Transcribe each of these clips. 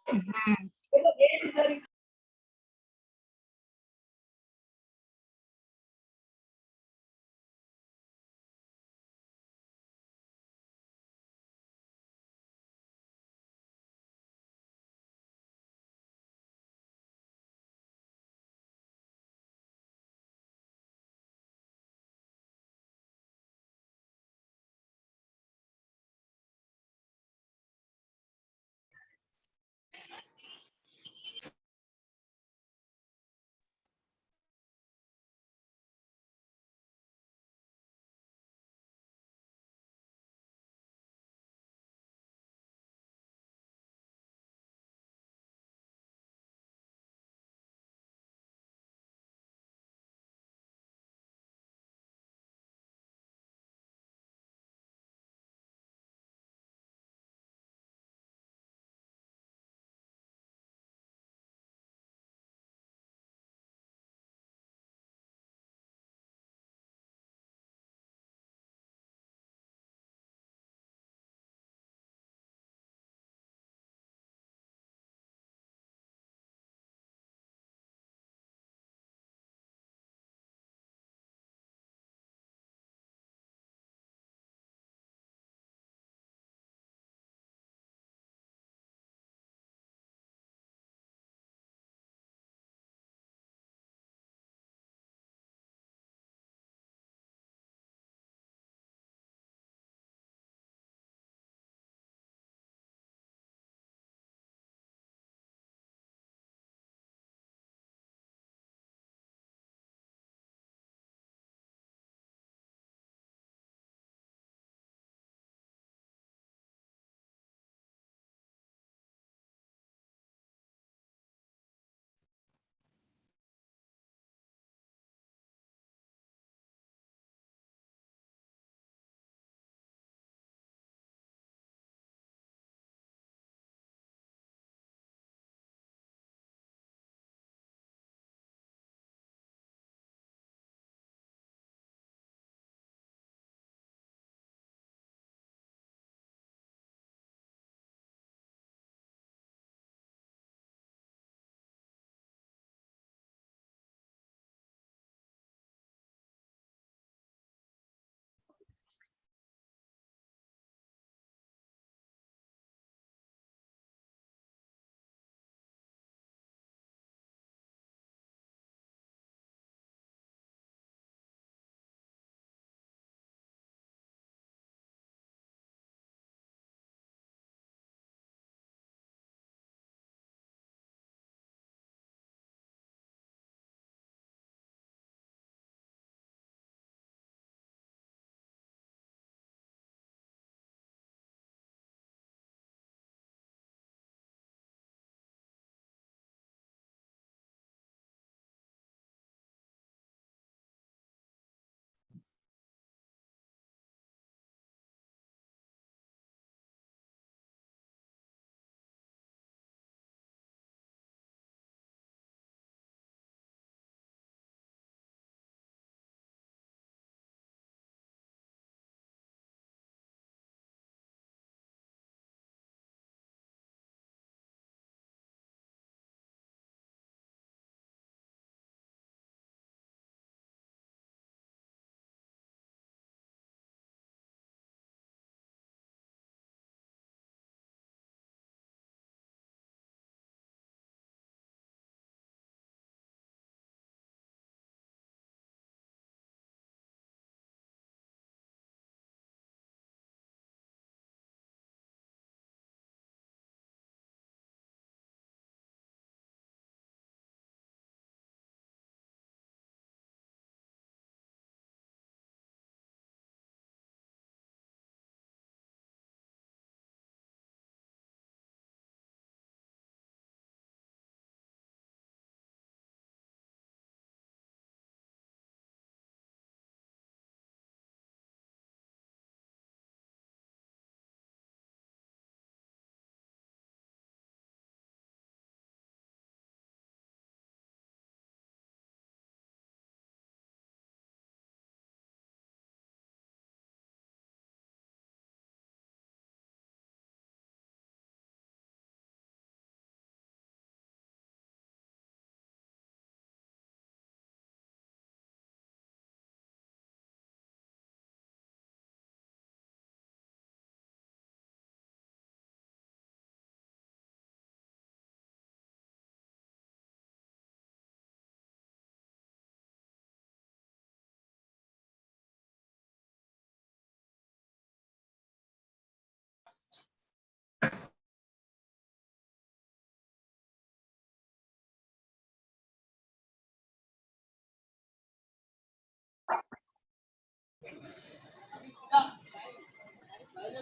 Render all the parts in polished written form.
हुँ।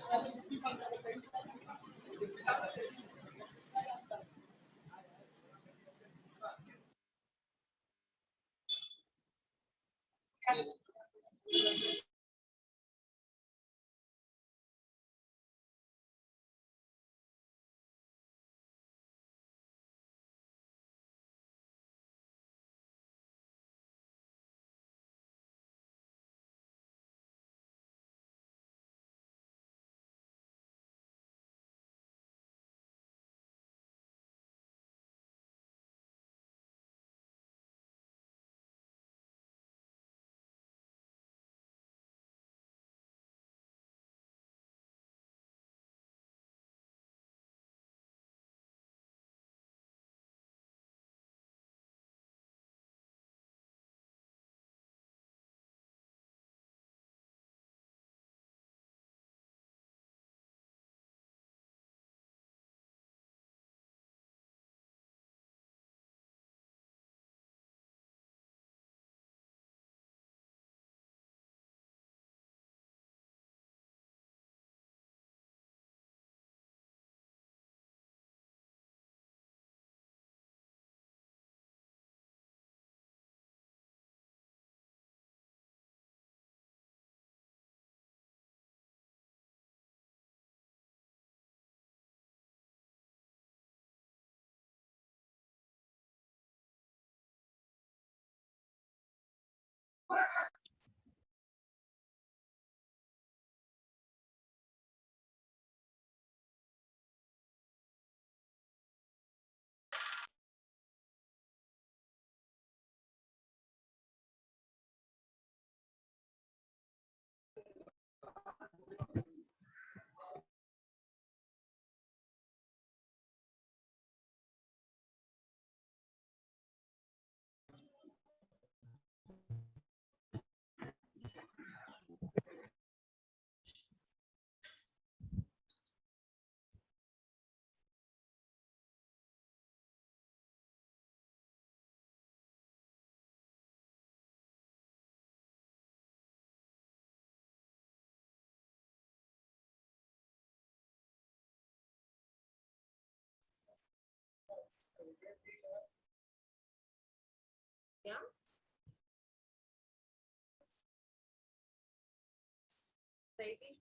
क्या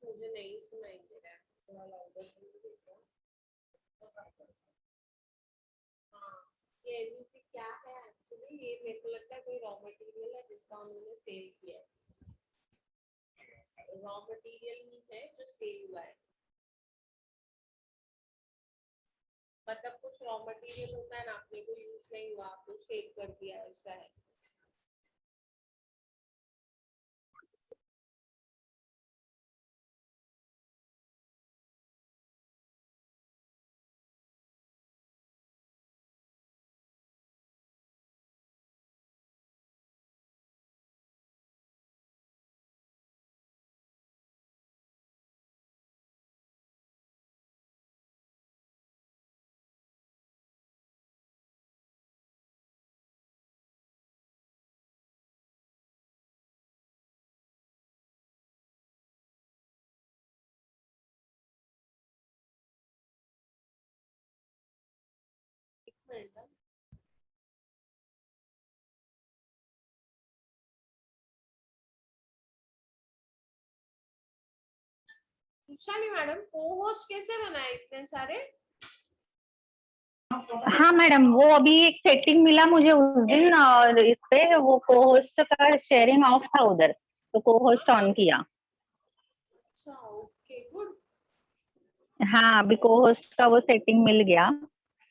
मुझे नहीं सुनाई दे रहा है, थोड़ा लाउडर देखो। हाँ, ये एमईसी क्या है एक्चुअली, ये मेरे को लगता है कोई रॉ मटेरियल है जिसका उन्होंने सेल किया है। रॉ मटेरियल ही है जो सेल हुआ है, मतलब कुछ रॉ मटेरियल होता है ना, अपने को यूज नहीं हुआ तो सेल कर दिया, ऐसा है। एक मिनट। वैशाली मैडम, को होस्ट कैसे बनाए इतने सारे? हाँ मैडम, वो अभी एक सेटिंग मिला मुझे उस दिन, और इस पे वो को होस्ट का शेयरिंग ऑफ था उधर, तो को होस्ट ऑन किया। अच्छा, ओके, गुड। हाँ, अभी को होस्ट का वो सेटिंग मिल गया।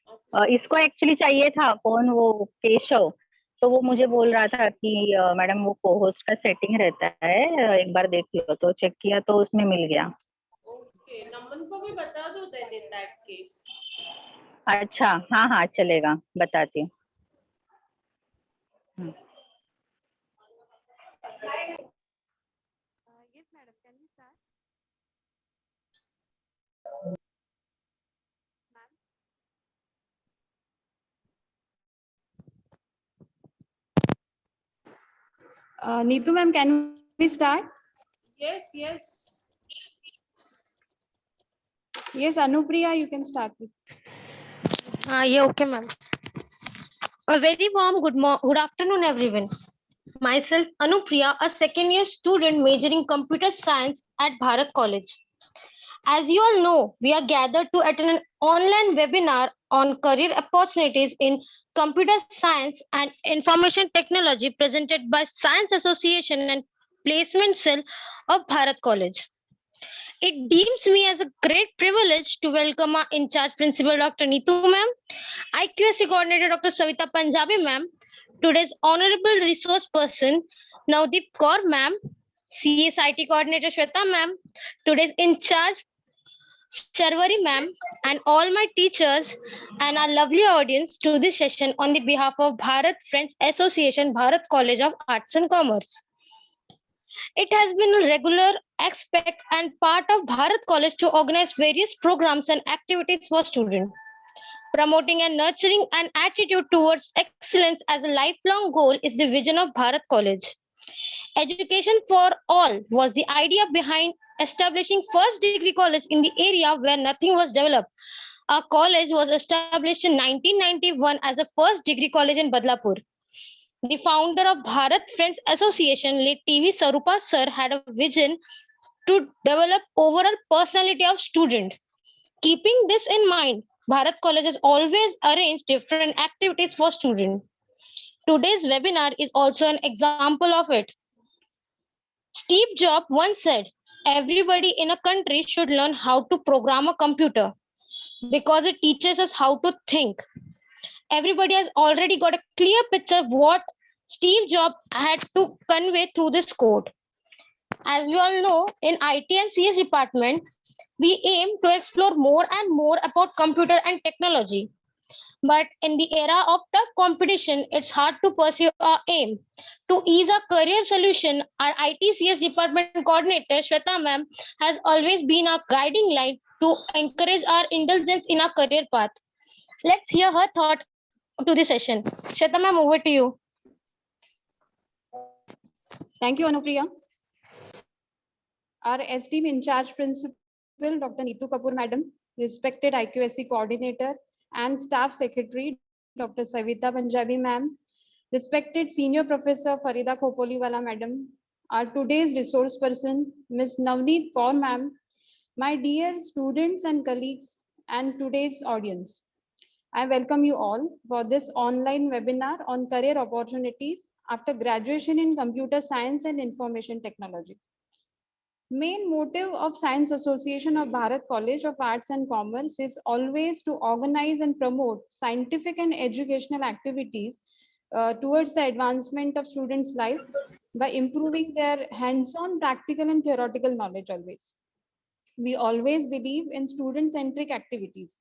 अच्छा, इसको एक्चुअली चाहिए था, कौन वो केशव, तो वो मुझे बोल रहा था कि मैडम वो को होस्ट का सेटिंग रहता है, एक बार देख लो, तो चेक किया तो उसमें मिल गया। ओके, नमन को भी बता दो देन इन दैट केस। अच्छा, हाँ हाँ चलेगा, बताती हूँ। Yes, madam. Can we start? Ma'am. Neetu ma'am, can we start? Yes, yes. Yes, Anupriya, you can start with. Yeah, okay, ma'am. A very warm good afternoon, everyone. Myself, Anupriya, a second year student majoring computer science at Bharat College. As you all know, we are gathered to attend an online webinar on career opportunities in computer science and information technology presented by Science Association and Placement Cell of Bharat College. It deems me as a great privilege to welcome our in charge principal, Dr. Neetu ma'am, IQSC coordinator, Dr. Savita Punjabi ma'am, today's honorable resource person, Navdeep Kaur ma'am, CSIT coordinator, Shweta ma'am, today's in charge, Sharwari ma'am, and all my teachers and our lovely audience to this session on the behalf of Bharat Friends Association, Bharat College of Arts and Commerce. It has been a regular aspect and part of Bharat College to organize various programs and activities for students. Promoting and nurturing an attitude towards excellence as a lifelong goal is the vision of Bharat College. Education for all was the idea behind establishing first degree college in the area where nothing was developed. Our college was established in 1991 as a first degree college in Badlapur. The founder of Bharat Friends Association, late TV Sarupa sir, had a vision to develop overall personality of student. Keeping this in mind, Bharat College has always arranged different activities for students. Today's webinar is also an example of it. Steve Jobs once said, everybody in a country should learn how to program a computer because it teaches us how to think. Everybody has already got a clear picture of what Steve Jobs had to convey through this quote. As we all know, in IT and CS department, we aim to explore more and more about computer and technology. But in the era of tough competition, it's hard to pursue our aim. To ease our career solution, our ITCS department coordinator, Shweta ma'am, has always been our guiding light to encourage our indulgence in our career path. Let's hear her thought to the session. Shweta ma'am, over to you. Thank you, Anupriya. Our esteemed in charge principal, Dr. Neetu Kapoor Madam, respected IQSC coordinator and staff secretary, Dr. Savita Punjabi Ma'am, respected senior professor Farida Khopoliwala Madam, our today's resource person, Ms. Navneet Kaur Ma'am, my dear students and colleagues, and today's audience. I welcome you all for this online webinar on career opportunities after graduation in computer science and information technology. Main motive of Science Association of Bharat College of Arts and Commerce is always to organize and promote scientific and educational activities towards the advancement of students' life by improving their hands-on practical and theoretical knowledge always. We always believe in student-centric activities.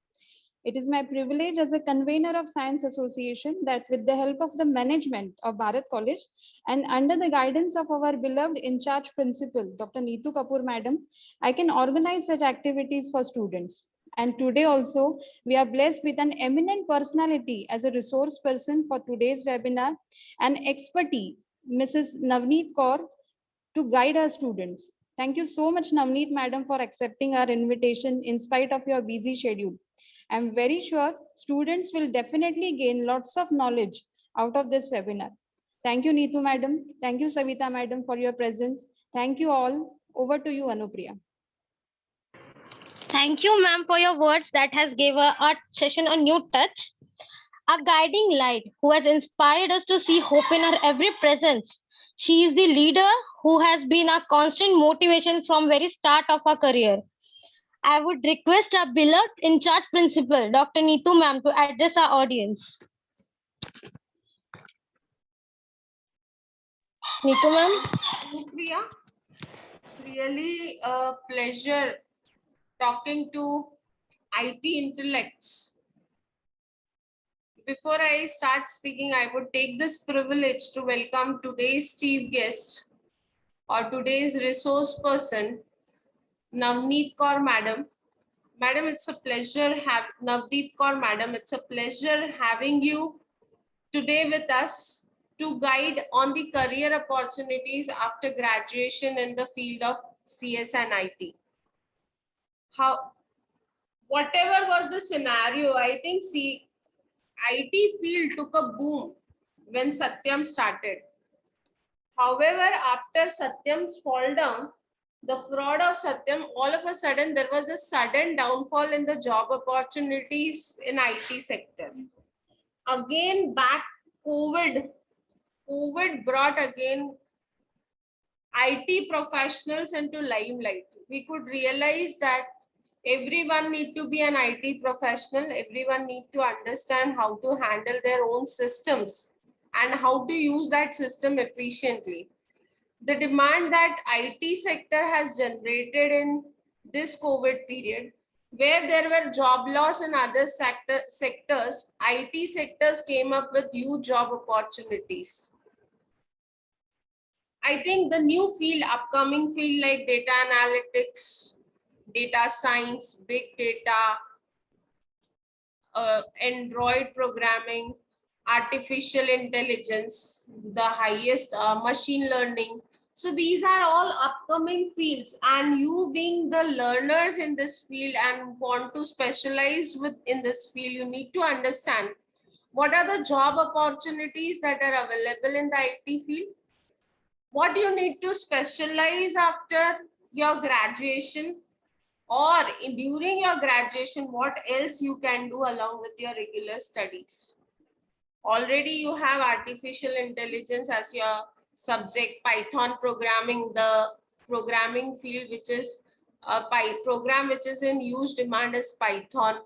It is my privilege as a convener of Science Association that with the help of the management of Bharat College and under the guidance of our beloved in-charge principal, Dr. Neetu Kapoor Madam, I can organize such activities for students. And today also, we are blessed with an eminent personality as a resource person for today's webinar and expertise, Mrs. Navneet Kaur, to guide our students. Thank you so much, Navneet Madam, for accepting our invitation in spite of your busy schedule. I'm very sure students will definitely gain lots of knowledge out of this webinar. Thank you, Neetu Madam. Thank you, Savita Madam, for your presence. Thank you all. Over to you, Anupriya. Thank you, ma'am, for your words that has given our session a new touch. A guiding light who has inspired us to see hope in our every presence. She is the leader who has been our constant motivation from very start of our career. I would request our beloved in-charge principal, Dr. Neetu ma'am, to address our audience. Neetu ma'am. Priya, it's really a pleasure talking to IT intellects. Before I start speaking, I would take this privilege to welcome today's chief guest or today's resource person, Navneet Kaur Madam. Madam, it's a pleasure Navneet Kaur Madam. It's a pleasure having you today with us to guide on the career opportunities after graduation in the field of CS and IT. whatever was the scenario, I think IT field took a boom when Satyam started. However, after Satyam's fall down, the fraud of Satyam, all of a sudden there was a sudden downfall in the job opportunities in IT sector. Again, back COVID brought again IT professionals into limelight. We could realize that everyone need to be an IT professional. Everyone need to understand how to handle their own systems and how to use that system efficiently. The demand that IT sector has generated in this COVID period, where there were job loss in other sectors, IT sectors came up with huge job opportunities. I think the new field, upcoming field like data analytics, data science, big data, Android programming, artificial intelligence, the highest machine learning. So these are all upcoming fields, and you being the learners in this field and want to specialize in this field, you need to understand what are the job opportunities that are available in the IT field, what you need to specialize after your graduation, or during your graduation, what else you can do along with your regular studies. Already you have artificial intelligence as your subject, Python programming, the programming field, which is a program which is in huge demand is Python.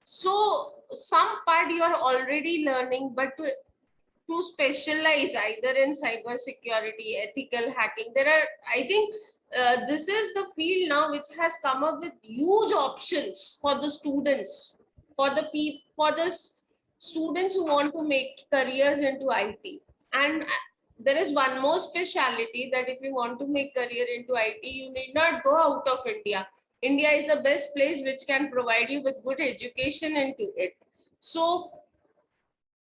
So some part you are already learning, but to specialize either in cyber security, ethical hacking, there are, I think this is the field now which has come up with huge options for the students, for the students who want to make careers into IT. And there is one more speciality, that if you want to make career into IT, you need not go out of India. India is the best place which can provide you with good education into it. So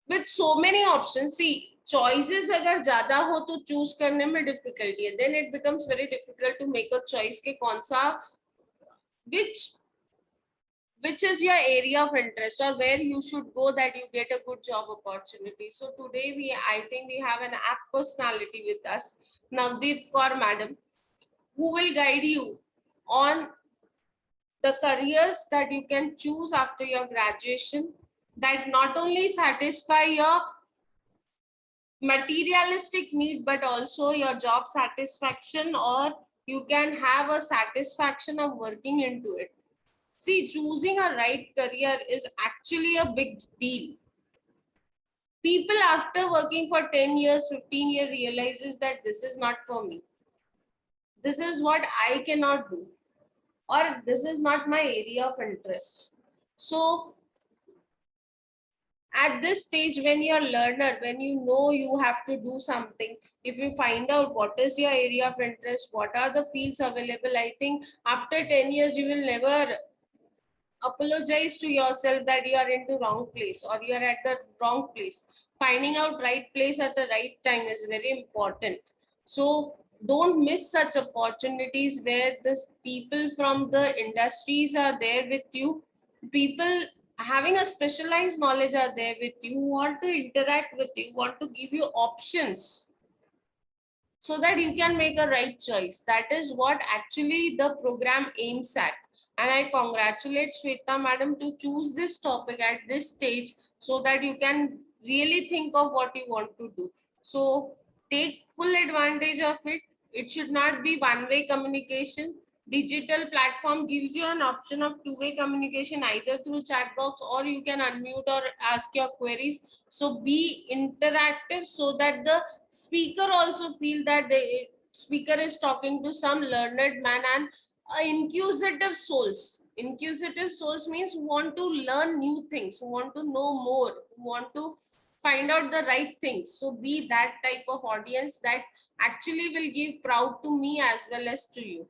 with so many options, see, choices अगर ज़्यादा हो तो choose करने में difficulty है, then it becomes very difficult to make a choice के कौन सा, which is your area of interest or where you should go that you get a good job opportunity. So today I think we have an apt personality with us, Navdeep Kaur Madam, who will guide you on the careers that you can choose after your graduation, that not only satisfy your materialistic need, but also your job satisfaction, or you can have a satisfaction of working into it. See, choosing a right career is actually a big deal. People after working for 10 years, 15 years realizes that this is not for me. This is what I cannot do, or this is not my area of interest. So at this stage, when you're a learner, when you know you have to do something, if you find out what is your area of interest, what are the fields available, I think after 10 years, you will never apologize to yourself that you are into wrong place or you are at the wrong place. Finding out right place at the right time is very important. So don't miss such opportunities where the people from the industries are there with you. People having a specialized knowledge are there with you, who want to interact with you, want to give you options so that you can make a right choice. That is what actually the program aims at. And I congratulate Shweta Madam to choose this topic at this stage so that you can really think of what you want to do. So take full advantage of it. It should not be one-way communication. Digital platform gives you an option of two-way communication either through chat box, or you can unmute or ask your queries. So be interactive so that the speaker also feel that the speaker is talking to some learned man, and inquisitive souls. Inquisitive souls means who want to learn new things, who want to know more, who want to find out the right things. So be that type of audience that actually will give proud to me as well as to you.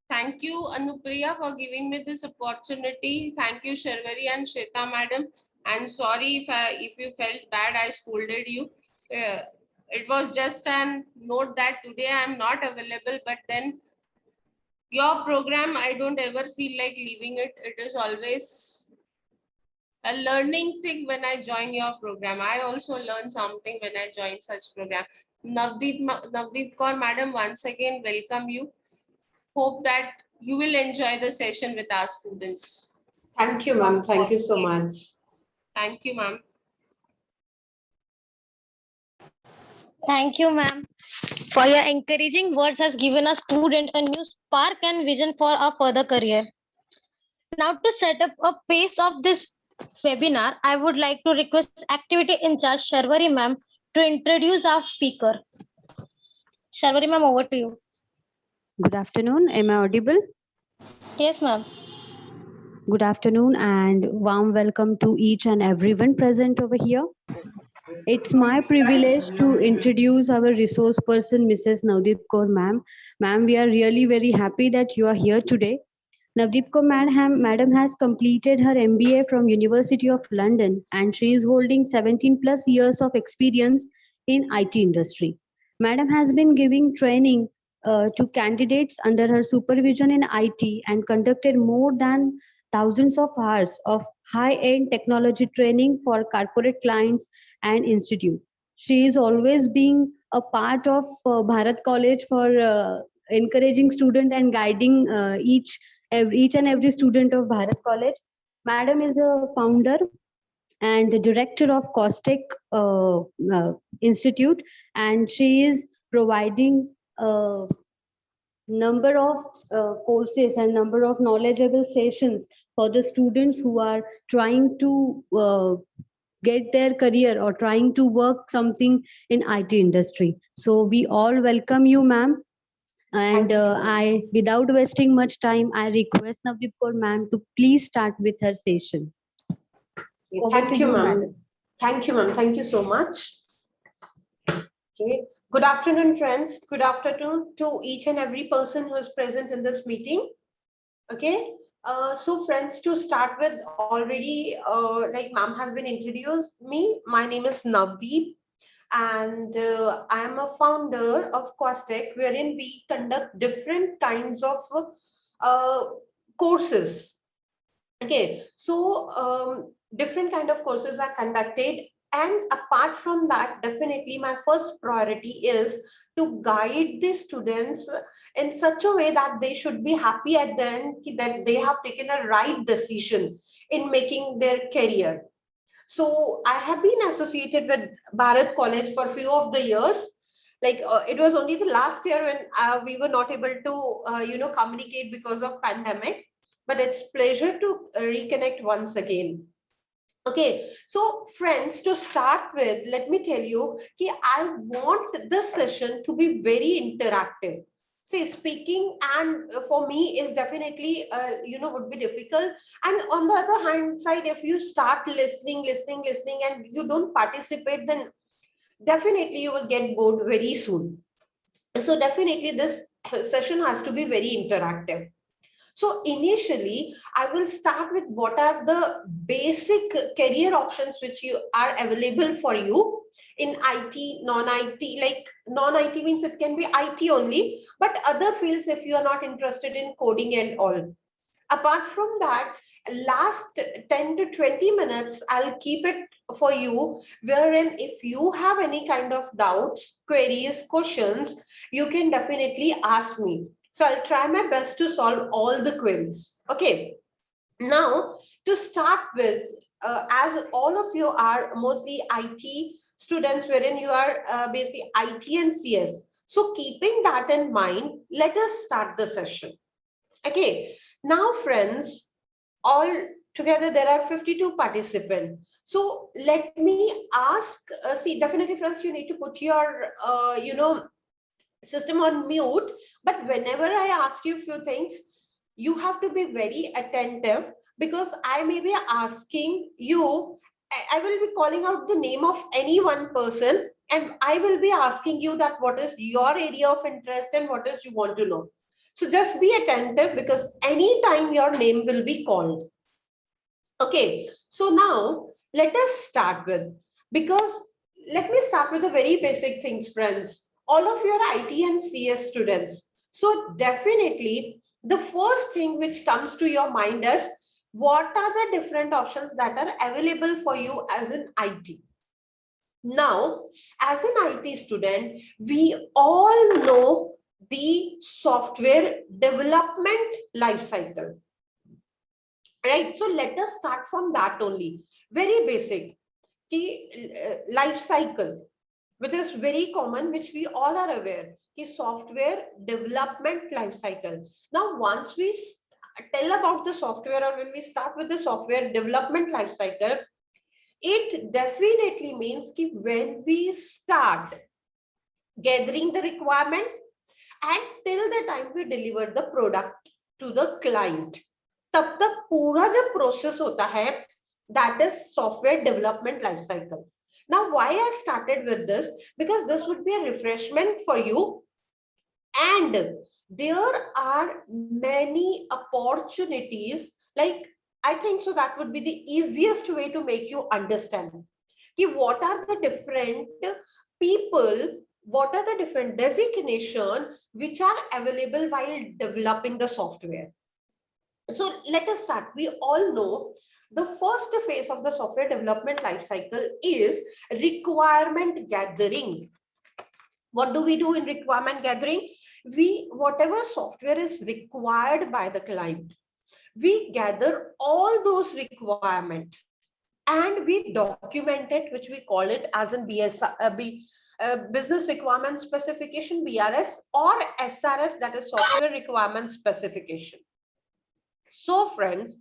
Thank you, Anupriya, for giving me this opportunity. Thank you, Sharvari and Shweta Madam. And sorry if you felt bad, I scolded you. It was just a note that today I am not available, but then Your program, I don't ever feel like leaving it. It is always a learning thing when I join your program. I also learn something when I join such program. Navdeep Kaur Madam, once again, welcome you. Hope that you will enjoy the session with our students. Thank you, ma'am. Thank you so much. Thank you, ma'am. Thank you, ma'am, for your encouraging words has given a student a new spark and vision for a further career. Now, to set up a pace of this webinar, I would like to request activity in charge Sharvari ma'am to introduce our speaker. Sharvari ma'am, over to you. Good afternoon. Am I audible? Yes, ma'am. Good afternoon and warm welcome to each and everyone present over here. It's my privilege to introduce our resource person, Mrs. Navdeep Kaur ma'am. Ma'am, we are really very happy that you are here today. Navdeep Kaur madam has completed her MBA from University of London and she is holding 17 plus years of experience in IT industry. Madam has been giving training to candidates under her supervision in IT and conducted more than thousands of hours of high-end technology training for corporate clients and institute. She is always being a part of Bharat College for encouraging student and guiding each and every student of Bharat College. Madam is a founder and the director of Costec Institute, and she is providing number of courses and number of knowledgeable sessions for the students who are trying to get their career or trying to work something in IT industry. So we all welcome you, ma'am. And I, without wasting much time, I request Navdeep Kaur ma'am to please start with her session. Thank you, ma'am. Thank you, ma'am. Thank you so much. Okay. Good afternoon, friends. Good afternoon to each and every person who is present in this meeting. Okay. So friends, to start with, already like ma'am has been introduced me. My name is Navdeep and I am a founder of Costec, wherein we conduct different kinds of courses. Okay, so different kind of courses are conducted, and apart from that, definitely my first priority is to guide the students in such a way that they should be happy at the end that they have taken a right decision in making their career. So I have been associated with Bharat College for a few of the years. Like it was only the last year when we were not able to communicate because of pandemic, but it's pleasure to reconnect once again. Okay, so friends, to start with, let me tell you that I want this session to be very interactive. See, speaking and for me is definitely would be difficult. And on the other hand side, if you start listening, and you don't participate, then definitely you will get bored very soon. So definitely this session has to be very interactive. So initially, I will start with what are the basic career options which you are available for you in IT, non-IT. Like non-IT means it can be IT only, but other fields if you are not interested in coding and all. Apart from that, last 10 to 20 minutes, I'll keep it for you, wherein if you have any kind of doubts, queries, questions, you can definitely ask me. So I'll try my best to solve all the queries. Okay. Now, to start with, as all of you are mostly IT students, wherein you are basically IT and CS. So keeping that in mind, let us start the session. Okay. Now, friends, all together there are 52 participants. So let me ask, see, definitely friends, you need to put your, system on mute, but whenever I ask you a few things, you have to be very attentive, because I may be asking you, I will be calling out the name of any one person, and I will be asking you that what is your area of interest and what is you want to know. So just be attentive, because anytime your name will be called. Okay, so now let us start with, because let me start with the very basic things, friends. All of your IT and CS students. So definitely the first thing which comes to your mind is what are the different options that are available for you as an IT. Now, as an IT student, we all know the software development life cycle, right? So let us start from that only. Very basic life cycle, which is very common, which we all are aware, ki software development life cycle. Now, once we tell about the software, or when we start with the software development life cycle, it definitely means ki when we start gathering the requirement and till the time we deliver the product to the client, तब तक पूरा जब process होता है, that is software development life cycle. Now, why I started with this? Because this would be a refreshment for you, and there are many opportunities. Like, I think so that would be the easiest way to make you understand ki what are the different people, what are the different designation which are available while developing the software. So let us start. We all know the first phase of the software development life cycle is requirement gathering. What do we do in requirement gathering? Whatever software is required by the client, we gather all those requirements and we document it, which we call it as in business requirement specification, BRS, or SRS, that is software requirement specification. So friends,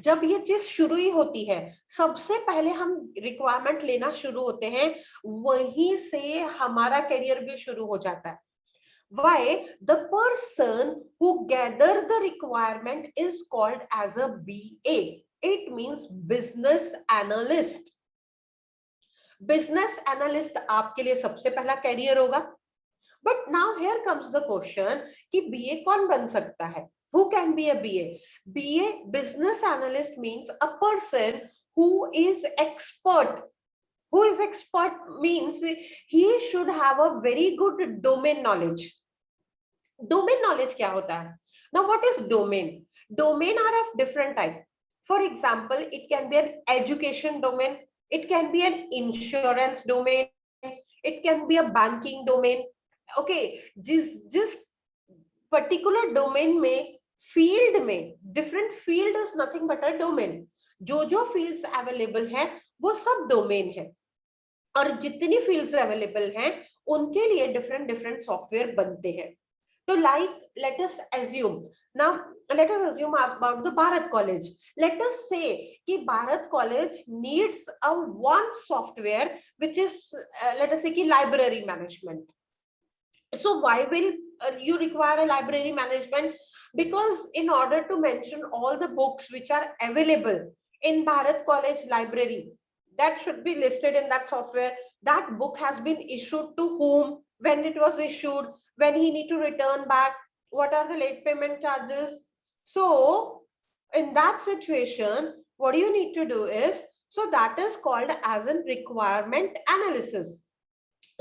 जब ये चीज शुरू ही होती है, सबसे पहले हम requirement लेना शुरू होते हैं, वहीं से हमारा करियर भी शुरू हो जाता है. Why? The person who gather the requirement is called as a BA. It means business analyst. Business analyst आपके लिए सबसे पहला करियर होगा. But now here comes the question कि BA कौन बन सकता है? Who can be a BA? BA, business analyst, means a person who is expert. Who is expert means he should have a very good domain knowledge. Domain knowledge क्या होता है? Now, what is domain? Domain are of different type. For example, it can be an education domain. It can be an insurance domain. It can be a banking domain. Okay, जिस particular domain में, field में, different field is nothing but a domain. जो fields available हैं, वो सब domain है. और जितनी fields available हैं, उनके लिए different software बनते हैं. So, like, let us assume about the Bharat College. Let us say कि Bharat College needs a one software which is, let us say कि library management. So why will you require a library management? Because in order to mention all the books which are available in Bharat College library, that should be listed in that software. That book has been issued to whom, when it was issued, when he need to return back, what are the late payment charges. So in that situation, what you need to do is, so that is called as a requirement analysis.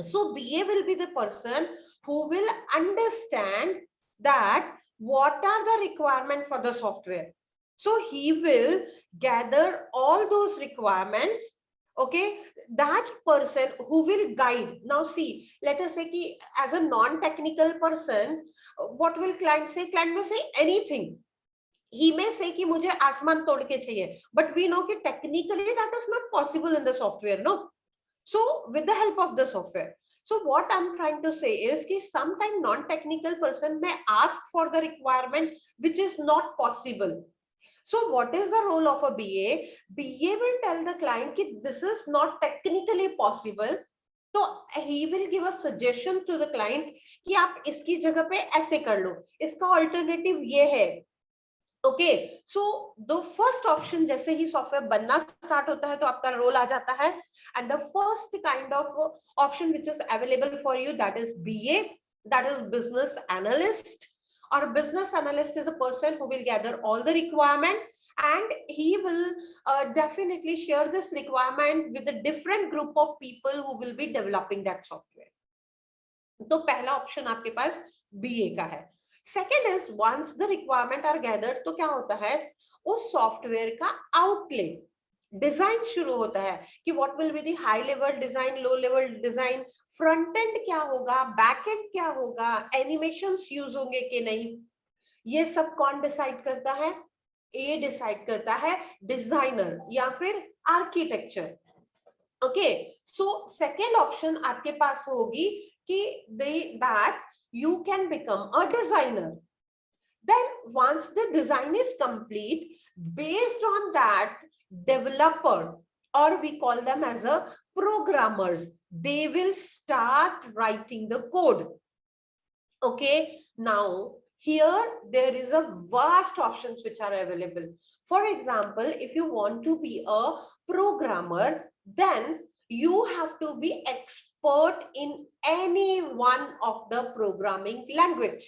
So BA will be the person who will understand that what are the requirement for the software. So he will gather all those requirements. Okay, that person who will guide. Now see, let us say कि as a non-technical person, what will client say? Client may say anything. He may say कि मुझे आसमान तोड़ के चाहिए, but we know कि technically that is not possible in the software, no? So with the help of the software. So what I'm trying to say is कि sometimes non-technical person may ask for the requirement which is not possible. So what is the role of a BA? BA will tell the client that this is not technically possible. So he will give a suggestion to the client कि आप इसकी जगह पे ऐसे कर लो, इसका alternative ये है. Okay, so the first option, जैसे ही software बनना start होता है तो आपका role आ जाता है, and the first kind of option which is available for you, that is BA, that is business analyst. Or business analyst is a person who will gather all the requirement and he will definitely share this requirement with a different group of people who will be developing that software. तो पहला option आपके पास BA का है. Second is once the requirement are gathered, तो क्या होता है, उस सॉफ्टवेयर का आउटले डिजाइन शुरू होता है कि what will be the high level design, low level design, front end क्या होगा, बैक एंड क्या होगा, एनिमेशंस यूज होंगे कि नहीं, ये सब कौन डिसाइड करता है, ये डिसाइड करता है डिजाइनर या फिर architecture. Okay, so second option आपके पास होगी कि that you can become a designer. Then once the design is complete, based on that, developer, or we call them as a programmers, they will start writing the code. Okay, now here there is a vast options which are available. For example, if you want to be a programmer, then you have to be expert in any one of the programming language.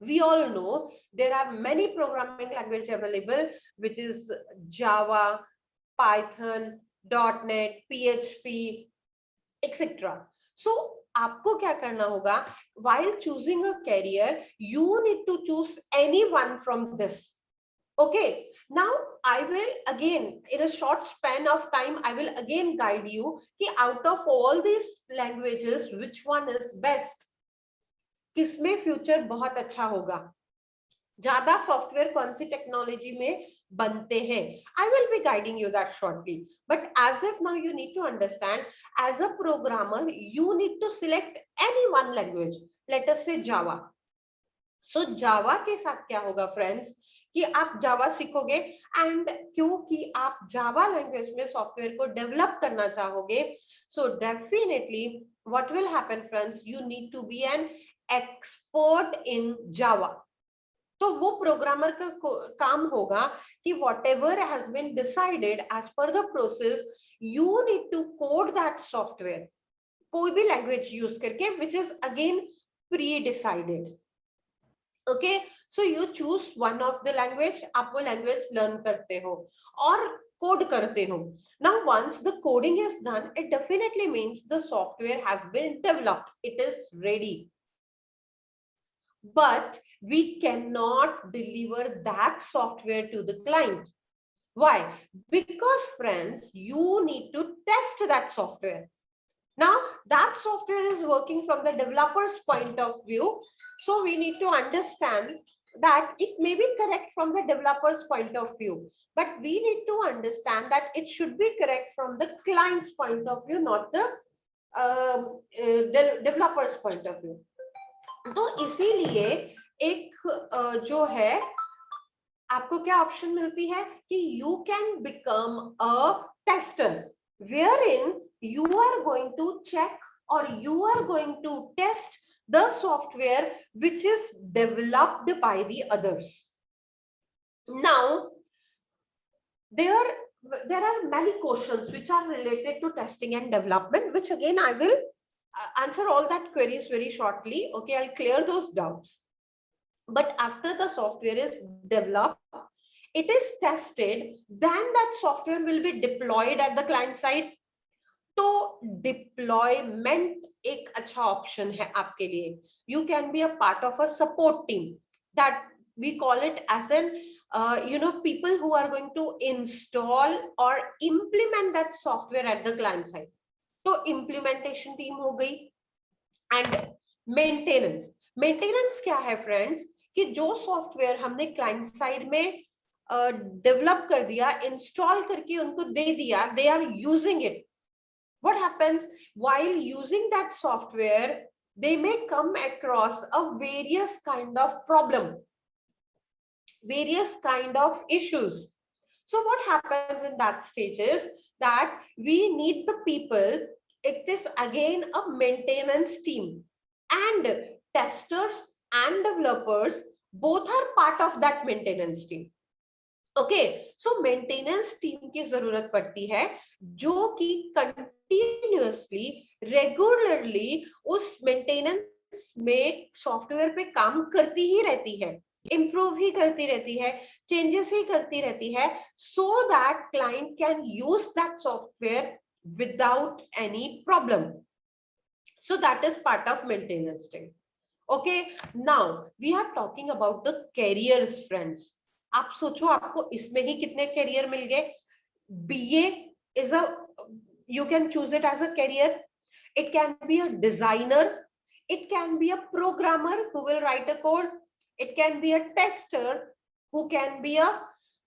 We all know there are many programming language available, which is Java, Python, .NET, PHP, etc. So आपको क्या करना होगा, while choosing a career, you need to choose any one from this. Okay, now I will again, in a short span of time, I will again guide you कि out of all these languages, which one is best, किसमें future बहुत अच्छा होगा, ज्यादा software कौन सी technology में बनते हैं. I will be guiding you that shortly, but as if now you need to understand, as a programmer you need to select any one language, let us say Java. सो जावा के साथ क्या होगा friends, कि आप जावा सीखोगे, एंड क्योंकि आप Java language में सॉफ्टवेयर को डेवलप करना चाहोगे, so definitely what will happen friends, you need to be an expert in Java. तो वो प्रोग्रामर का काम होगा कि whatever has been decided as per the process, you need to code that software, कोई भी लैंग्वेज यूज करके, which is again pre-decided. Okay, so you choose one of the language, आप वो लैंग्वेज लर्न करते हो और कोड करते हो. Now once the coding is done, it definitely means the software has been developed, it is ready. But we cannot deliver that software to the client. Why? Because friends, you need to test that software. Now that software is working from the developer's point of view, so we need to understand that it may be correct from the developer's point of view, but we need to understand that it should be correct from the client's point of view, not the developer's point of view. तो इसीलिए एक जो है आपको क्या option मिलती है कि you can become a tester, wherein you are going to check और you are going to test the software which is developed by the others. Now there are many questions which are related to testing and development, which again I will answer all that queries very shortly. Okay, I'll clear those doubts. But after the software is developed, it is tested, then that software will be deployed at the client side. तो deployment एक अच्छा option है आपके लिए. You can be a part of a support team, that we call it as an people who are going to install or implement that software at the client side. तो implementation team हो गई. And maintenance क्या है friends, कि जो software हमने client side में develop कर दिया, इंस्टॉल करके उनको दे दिया, they are using it. What happens while using that software, they may come across a various kind of problem, various kind of issues. So what happens in that stage is that we need the people. It is again a maintenance team, and testers and developers both are part of that maintenance team. Okay, so maintenance team की जरूरत पड़ती है जो कि continuously regularly उस maintenance में software पे काम करती ही रहती है, improve ही करती रहती है, changes ही करती रहती है, so that client can use that software without any problem. So that is part of maintenance team. Okay, now we are talking about the careers, friends. आप सोचो आपको इसमें ही कितने career मिल गए. BA is a, you can choose it as a career. It can be a designer. It can be a programmer who will write a code. It can be a tester who can be a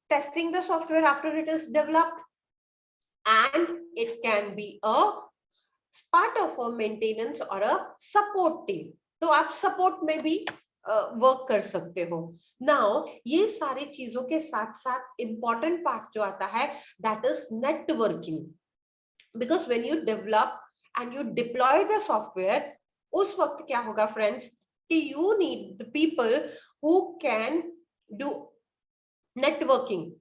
testing the software after it is developed. And it can be a part of a maintenance or a support team. तो आप support में भी work कर सकते हो. Now ये सारी चीजों के साथ साथ important part जो आता है, that is networking. Because when you develop and you deploy the software, उस वक्त क्या होगा friends कि you need the people who can do networking.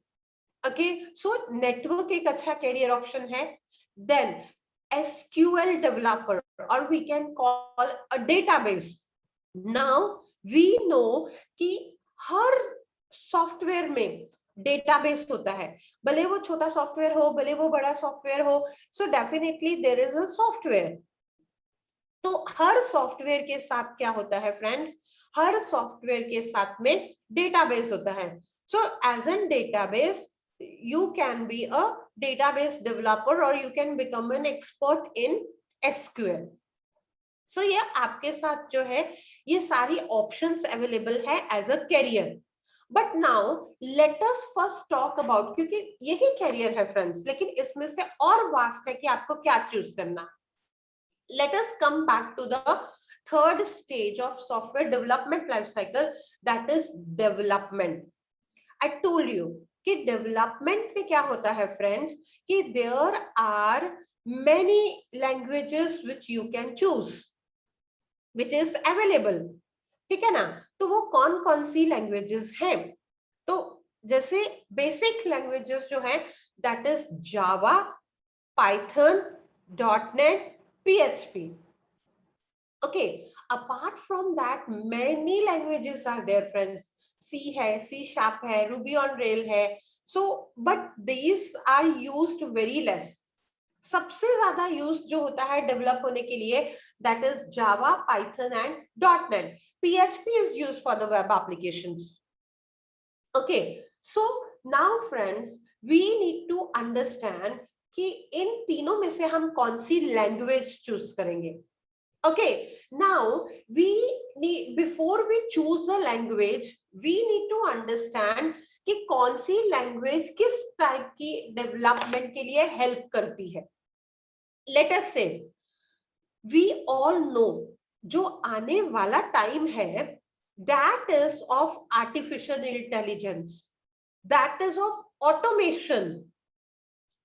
Okay, so network एक अच्छा career option है. Then SQL developer, or we can call a database. Now we know कि हर software में डेटाबेस होता है, भले वो छोटा सॉफ्टवेयर हो भले वो बड़ा सॉफ्टवेयर हो. So definitely there is a software. तो हर सॉफ्टवेयर के साथ क्या होता है फ्रेंड्स, हर सॉफ्टवेयर के साथ में डेटाबेस होता है. So as an database you can be a database developer or you can become an expert in SQL. So ये आपके साथ जो है ये सारी options available है as a career. But now let us first talk about, क्योंकि यही career है friends, लेकिन इसमें से और vast है कि आपको क्या choose करना. Let us come back to the third stage of software development life cycle, that is development. I told you कि डेवलपमेंट में क्या होता है फ्रेंड्स कि there are many languages which you can choose, which is available. ठीक है ना. तो वो कौन कौन सी लैंग्वेजेस हैं? तो जैसे बेसिक लैंग्वेजेस जो है that is Java, Python, dot net, PHP. Okay, apart from that many languages are there friends. C है, C sharp है, Ruby on Rail है. So but these are used very less. सबसे ज्यादा यूज जो होता है डेवलप होने के लिए that is Java, Python and .NET. PHP is used for the web applications. Okay, so now friends we need to understand कि इन तीनों में से हम कौन सी लैंग्वेज चूज करेंगे. Okay, now we need, before we choose a language, we need to understand कि कौन सी language किस type की development के लिए help करती है. Let us say, we all know जो आने वाला time है, that is of artificial intelligence, that is of automation.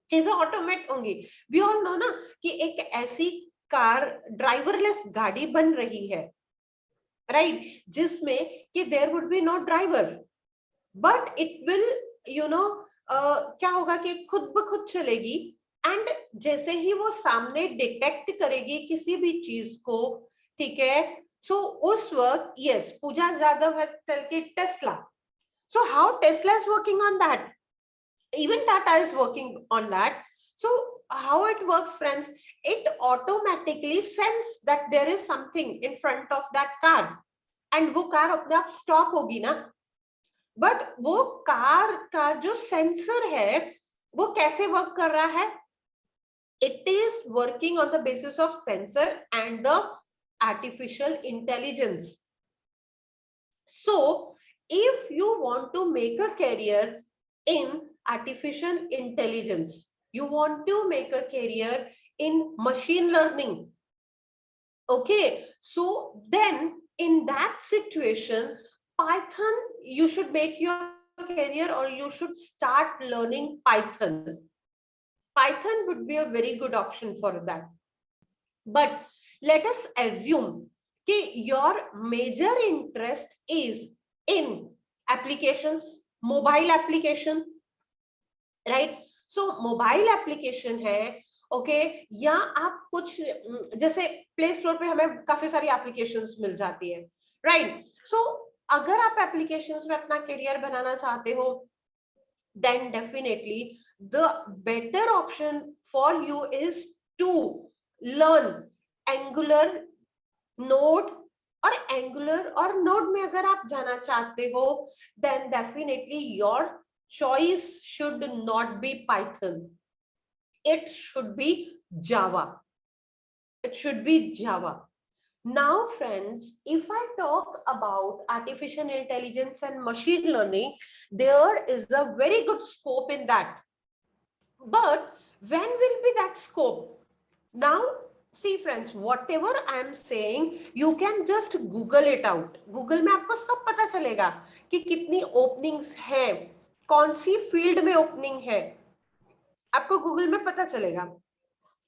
चीजें ऑटोमेट होंगी. We all know ना कि एक ऐसी कार ड्राइवरलेस गाड़ी बन रही है, राइट, जिसमें कि there would be no driver, but it will you know क्या होगा कि खुद ब खुद चलेगी. एंड जैसे ही वो सामने डिटेक्ट करेगी किसी भी चीज को, ठीक है, सो उस वक्त यस पूजा यादव है चल के Tesla. So how Tesla is working on that, even Tata is working on that. So how it works friends, it automatically sense that there is something in front of that car and वो car अपने आप stop होगी ना. But वो car का जो sensor है वो कैसे वर्क कर रहा है, it is working on the basis of sensor and the artificial intelligence. So if you want to make a career in artificial intelligence, you want to make a career in machine learning, okay, so then in that situation Python, you should make your career or you should start learning Python. Python would be a very good option for that. But let us assume that your major interest is in applications, mobile application, right. So mobile application है, okay, या आप कुछ जैसे play store पे हमें काफी सारी applications मिल जाती है, राइट. सो अगर आप एप्लीकेशंस में अपना करियर बनाना चाहते हो, then definitely the better option for you is to learn Angular, Node, और एंगुलर और नोड में अगर आप जाना चाहते हो, then definitely your choice should not be Python. It should be Java. It should be Java. Now, friends, if I talk about artificial intelligence and machine learning, there is a very good scope in that. But when will be that scope? Now, see friends, whatever I am saying, you can just Google it out. Google में आपको सब पता चलेगा कि कितनी openings है, कौन सी field में opening है, आपको Google में पता चलेगा.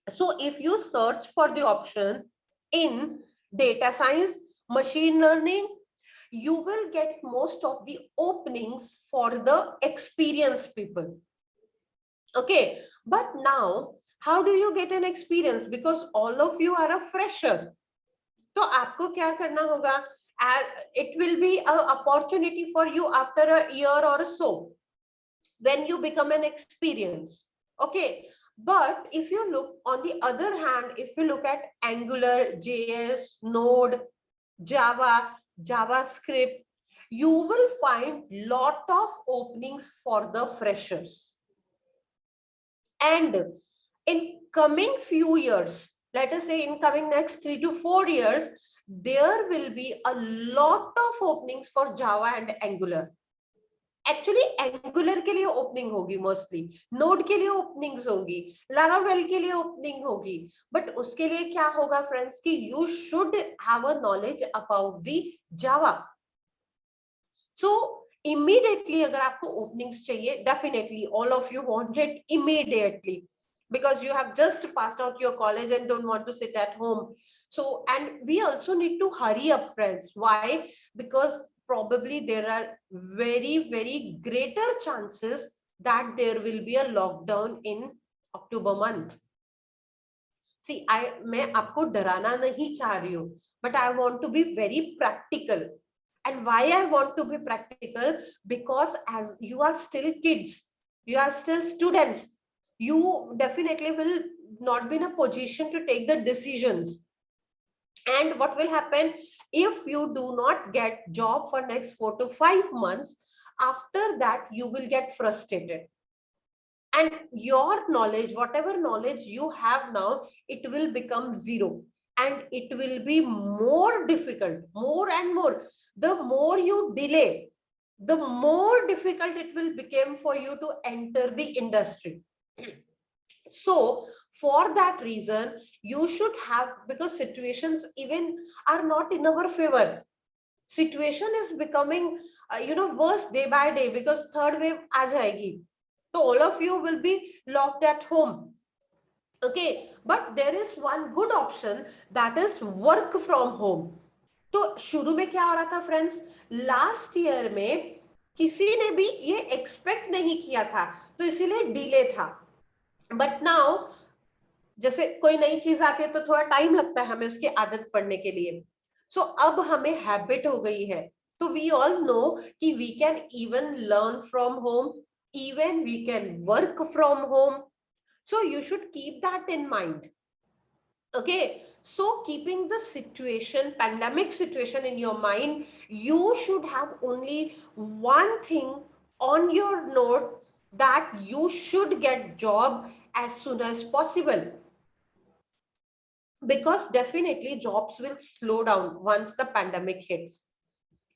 So if you search for the option in data science, machine learning, you will get most of the openings for the experienced people. Okay, but now how do you get an experience? Because all of you are a fresher. तो आपको क्या करना होगा? It will be an opportunity for you after a year or so when you become an experience. Okay, but if you look on the other hand, if you look at Angular, JS, Node, Java, JavaScript, you will find lot of openings for the freshers. And in coming few years, let us say in coming next 3 to 4 years, there will be a lot of openings for Java and Angular. Actually, Angular के लिए opening होगी mostly, Node के लिए openings होगी, Laravel के लिए opening होगी, but उसके लिए क्या होगा friends कि you should have a knowledge about the Java. So immediately अगर आपको openings चाहिए, definitely all of you want it immediately because you have just passed out your college and don't want to sit at home. So, and we also need to hurry up, friends. Why? Because probably there are very greater chances that there will be a lockdown in October month. See, मैं आपको डराना नहीं चाह रही हूँ, but I want to be very practical. And why I want to be practical? Because as you are still kids, you are still students, you definitely will not be in a position to take the decisions. And what will happen if you do not get job for next 4 to 5 months? After that, you will get frustrated. And your knowledge, whatever knowledge you have now, it will become zero. And it will be more difficult, more and more. The more you delay, the more difficult it will become for you to enter the industry. So for that reason, you should have, because situations even are not in our favor. Situation is becoming, worse day by day because third wave aa jayegi. So all of you will be locked at home. Okay, but there is one good option, that is work from home. तो शुरू में क्या हो रहा था friends, last year में किसी ने भी ये एक्सपेक्ट नहीं किया था, तो इसीलिए डिले था. बट नाउ जैसे कोई नई चीज आती है तो थोड़ा टाइम लगता है हमें उसकी आदत पड़ने के लिए. सो अब हमें हैबिट हो गई है. तो वी ऑल नो कि we can even learn from home, even we can work from home. So you should keep that in mind. Okay, so keeping the situation, pandemic situation in your mind, you should have only one thing on your note, that you should get job as soon as possible. Because definitely jobs will slow down once the pandemic hits.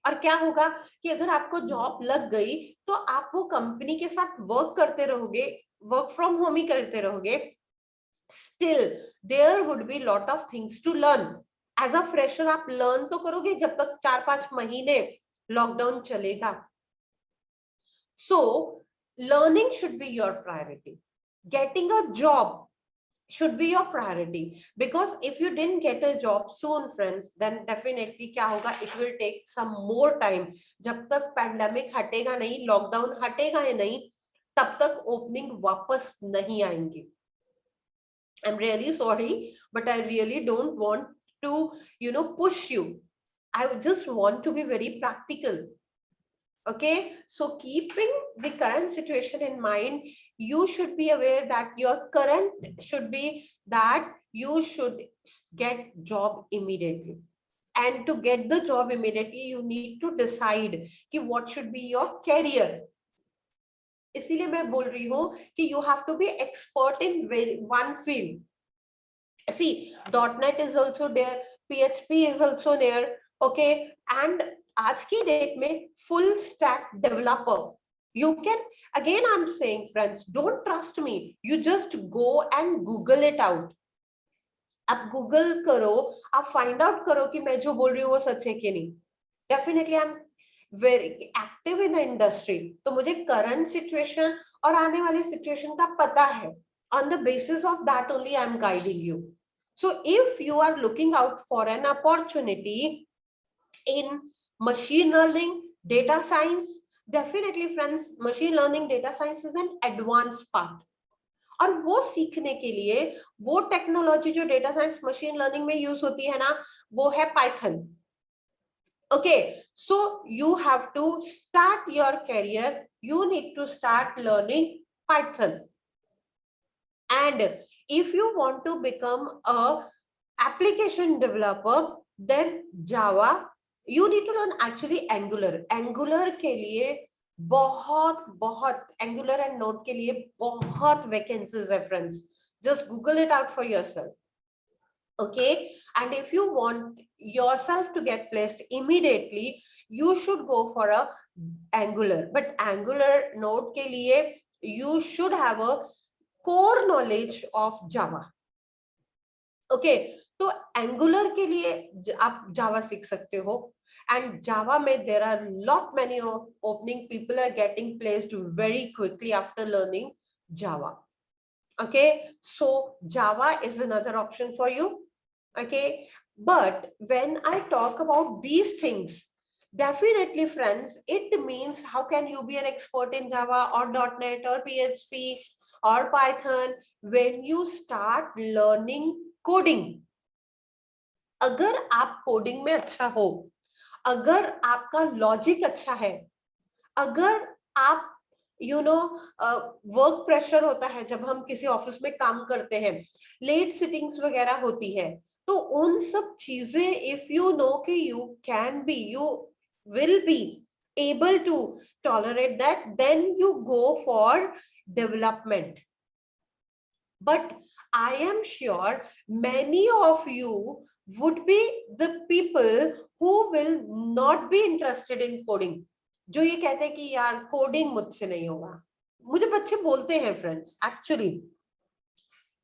और क्या होगा कि अगर आपको job लग गई तो आप वो कंपनी के साथ वर्क करते रहोगे, वर्क फ्रॉम होम ही करते रहोगे. Still there would be lot of things to learn. As a fresher आप लर्न तो करोगे जब तक 4-5 महीने लॉकडाउन चलेगा. So learning should be your priority. Getting a job should be your priority, because if you didn't get a job soon friends, then definitely क्या होगा, it will take some more time. जब तक pandemic हटेगा नहीं, lockdown हटेगा ही नहीं, तब तक opening वापस नहीं आएंगे. I'm really sorry, but I really don't want to push you. I just want to be very practical. Okay, so keeping the current situation in mind, you should be aware that your current should be that you should get job immediately. and to get the job immediately you need to decide कि what should be your career. इसीलिए मैं बोल रही हूँ कि you have to be expert in one field. See, .NET is also there, PHP is also there, okay, and आज की date में full stack developer you can, again I'm saying friends, don't trust me, you just go and Google it out. आप Google करो, आप find out करो कि मैं जो बोल रही हूँ वो सच है कि नहीं. Definitely I am very active in the industry, तो मुझे करंट सिचुएशन और आने वाली सिचुएशन का पता है. On the basis of that only I am guiding you. So if you are looking out for an opportunity in machine learning, data science, definitely friends, machine learning, data science is an advanced part. और वो सीखने के लिए वो technology जो data science machine learning में use होती है ना, वो है Python. Okay, so you have to start your career, you need to start learning Python. And if you want to become a application developer then Java, you need to learn actually Angular के लिए बहुत Angular and Node के लिए बहुत vacancies है friends. Just Google it out for yourself. Okay, and if you want yourself to get placed immediately, you should go for a Angular. But Angular Node के लिए you should have a core knowledge of Java. Okay, तो Angular के लिए आप Java सीख सकते हो. And Java में there are lot many opening, people are getting placed very quickly after learning Java. Okay, so Java is another option for you. Okay, but when I talk about these things, definitely friends, it means how can you be an expert in Java or .NET or PHP or Python when you start learning coding. अगर आप coding में अच्छा हो, अगर आपका logic अच्छा है, अगर आप वर्क प्रेशर होता है जब हम किसी ऑफिस में काम करते हैं, लेट सिटिंग्स वगैरह होती है, तो उन सब चीजें इफ यू नो कि you can be, you will be able to tolerate that, then you go for development. But I am sure many of you would be the people who will not be interested in coding. जो ये कहते हैं कि यार coding मुझसे नहीं होगा. मुझे बच्चे बोलते हैं friends actually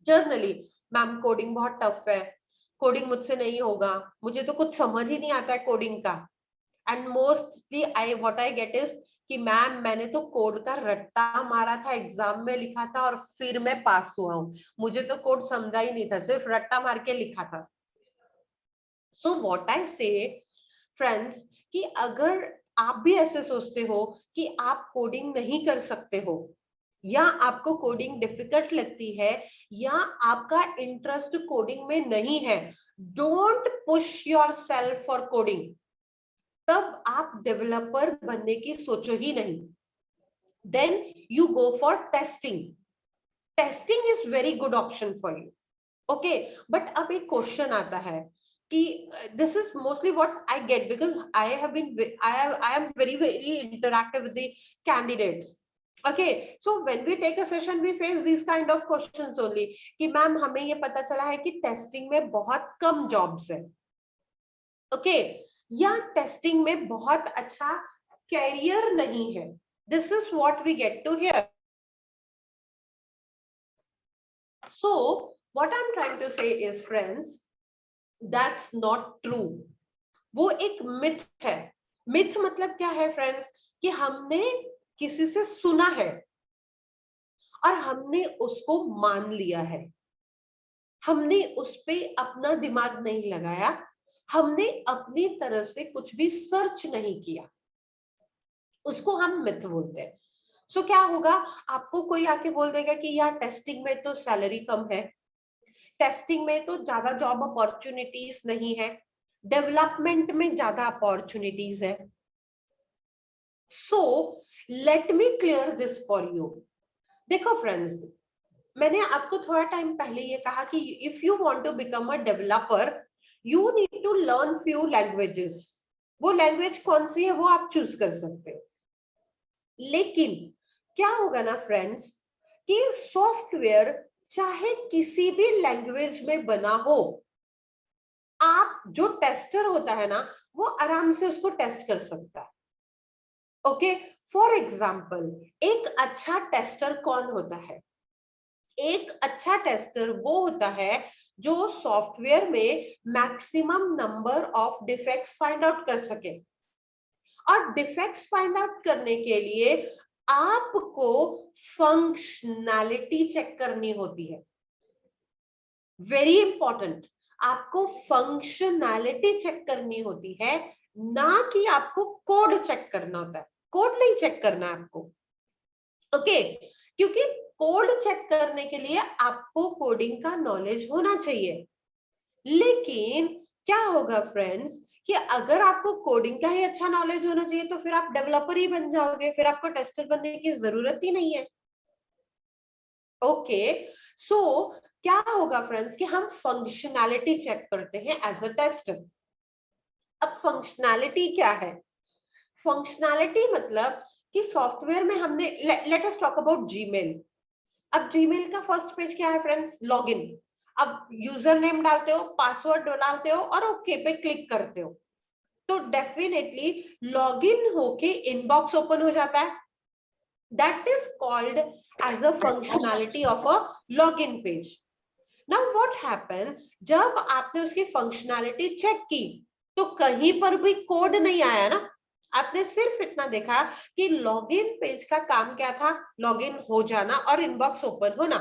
generally, ma'am coding बहुत टफ है, कोडिंग मुझसे नहीं होगा, मुझे तो कुछ समझ ही नहीं आता है कोडिंग का. And mostly what I get is कि मैम मैंने तो कोड का रट्टा मारा था, एग्जाम में लिखा था और फिर मैं पास हुआ हूँ, मुझे तो कोड समझा ही नहीं था, सिर्फ रट्टा मार के लिखा था. सो व्हाट आई से फ्रेंड्स कि अगर आप भी ऐसे सोचते हो कि आप कोडिंग नहीं कर सकते हो, या आपको कोडिंग डिफिकल्ट लगती है, या आपका इंटरेस्ट कोडिंग में नहीं है, don't push yourself for coding. तब आप डेवलपर बनने की सोचो ही नहीं. Then you go for testing. Testing is very good option for you. Okay, but अब एक क्वेश्चन आता है कि this is mostly what I get because I am very interactive with the candidates. Okay, so when we take a session we face these kind of questions only कि ma'am हमें ये पता चला है कि टेस्टिंग में बहुत कम जॉब्स है. ओके, या टेस्टिंग में बहुत अच्छा कैरियर नहीं है. This is what we get to hear. So what I'm trying to say is friends, that's not true. वो एक मिथ है. मिथ मतलब क्या है फ्रेंड्स कि हमने किसी से सुना है और हमने उसको मान लिया है, हमने उस पे अपना दिमाग नहीं लगाया, हमने अपनी तरफ से कुछ भी सर्च नहीं किया, उसको हम मिथ बोलते हैं. सो क्या होगा, आपको कोई आके बोल देगा कि यार टेस्टिंग में तो सैलरी कम है, टेस्टिंग में तो ज्यादा जॉब अपॉर्चुनिटीज नहीं है, डेवलपमेंट में ज्यादा अपॉर्चुनिटीज है. So let me clear this for you. देखो फ्रेंड्स, मैंने आपको थोड़ा टाइम पहले ये कहा कि if you want to become a developer, you need to learn few languages, वो लैंग्वेज कौन सी है वो आप चूज कर सकते हो। लेकिन क्या होगा ना फ्रेंड्स कि सॉफ्टवेयर चाहे किसी भी लैंग्वेज में बना हो, आप जो टेस्टर होता है ना वो आराम से उसको टेस्ट कर सकता है। ओके, फॉर एग्जाम्पल एक अच्छा टेस्टर कौन होता है? एक अच्छा टेस्टर वो होता है जो सॉफ्टवेयर में maximum number of defects find out कर सके। और डिफेक्ट्स फाइंड आउट करने के लिए आपको फंक्शनैलिटी चेक करनी होती है। वेरी इंपॉर्टेंट, आपको फंक्शनैलिटी चेक करनी होती है, ना कि आपको कोड चेक करना होता है। कोड नहीं चेक करना है आपको, ओके क्योंकि कोड चेक करने के लिए आपको कोडिंग का नॉलेज होना चाहिए। लेकिन क्या होगा फ्रेंड्स कि अगर आपको कोडिंग का ही अच्छा नॉलेज होना चाहिए तो फिर आप डेवलपर ही बन जाओगे, फिर आपको टेस्टर बनने की जरूरत ही नहीं है। ओके, सो क्या होगा फ्रेंड्स कि हम फंक्शनैलिटी चेक करते हैं एज अ टेस्टर। अब फंक्शनैलिटी क्या है? फंक्शनैलिटी मतलब कि सॉफ्टवेयर में हमने let us talk about Gmail. अब जीमेल का फर्स्ट पेज क्या है फ्रेंड्स? लॉगिन। अब यूजर नेम डालते हो, पासवर्ड डालते हो और ओके पे क्लिक करते हो, तो डेफिनेटली लॉगिन होके इनबॉक्स ओपन हो जाता है। That is called as a functionality of a login page. Now what happen, जब आपने उसकी फंक्शनैलिटी चेक की तो कहीं पर भी कोड नहीं आया ना, आपने सिर्फ इतना देखा कि लॉगिन पेज का काम क्या था? लॉगिन हो जाना और इनबॉक्स ओपन होना।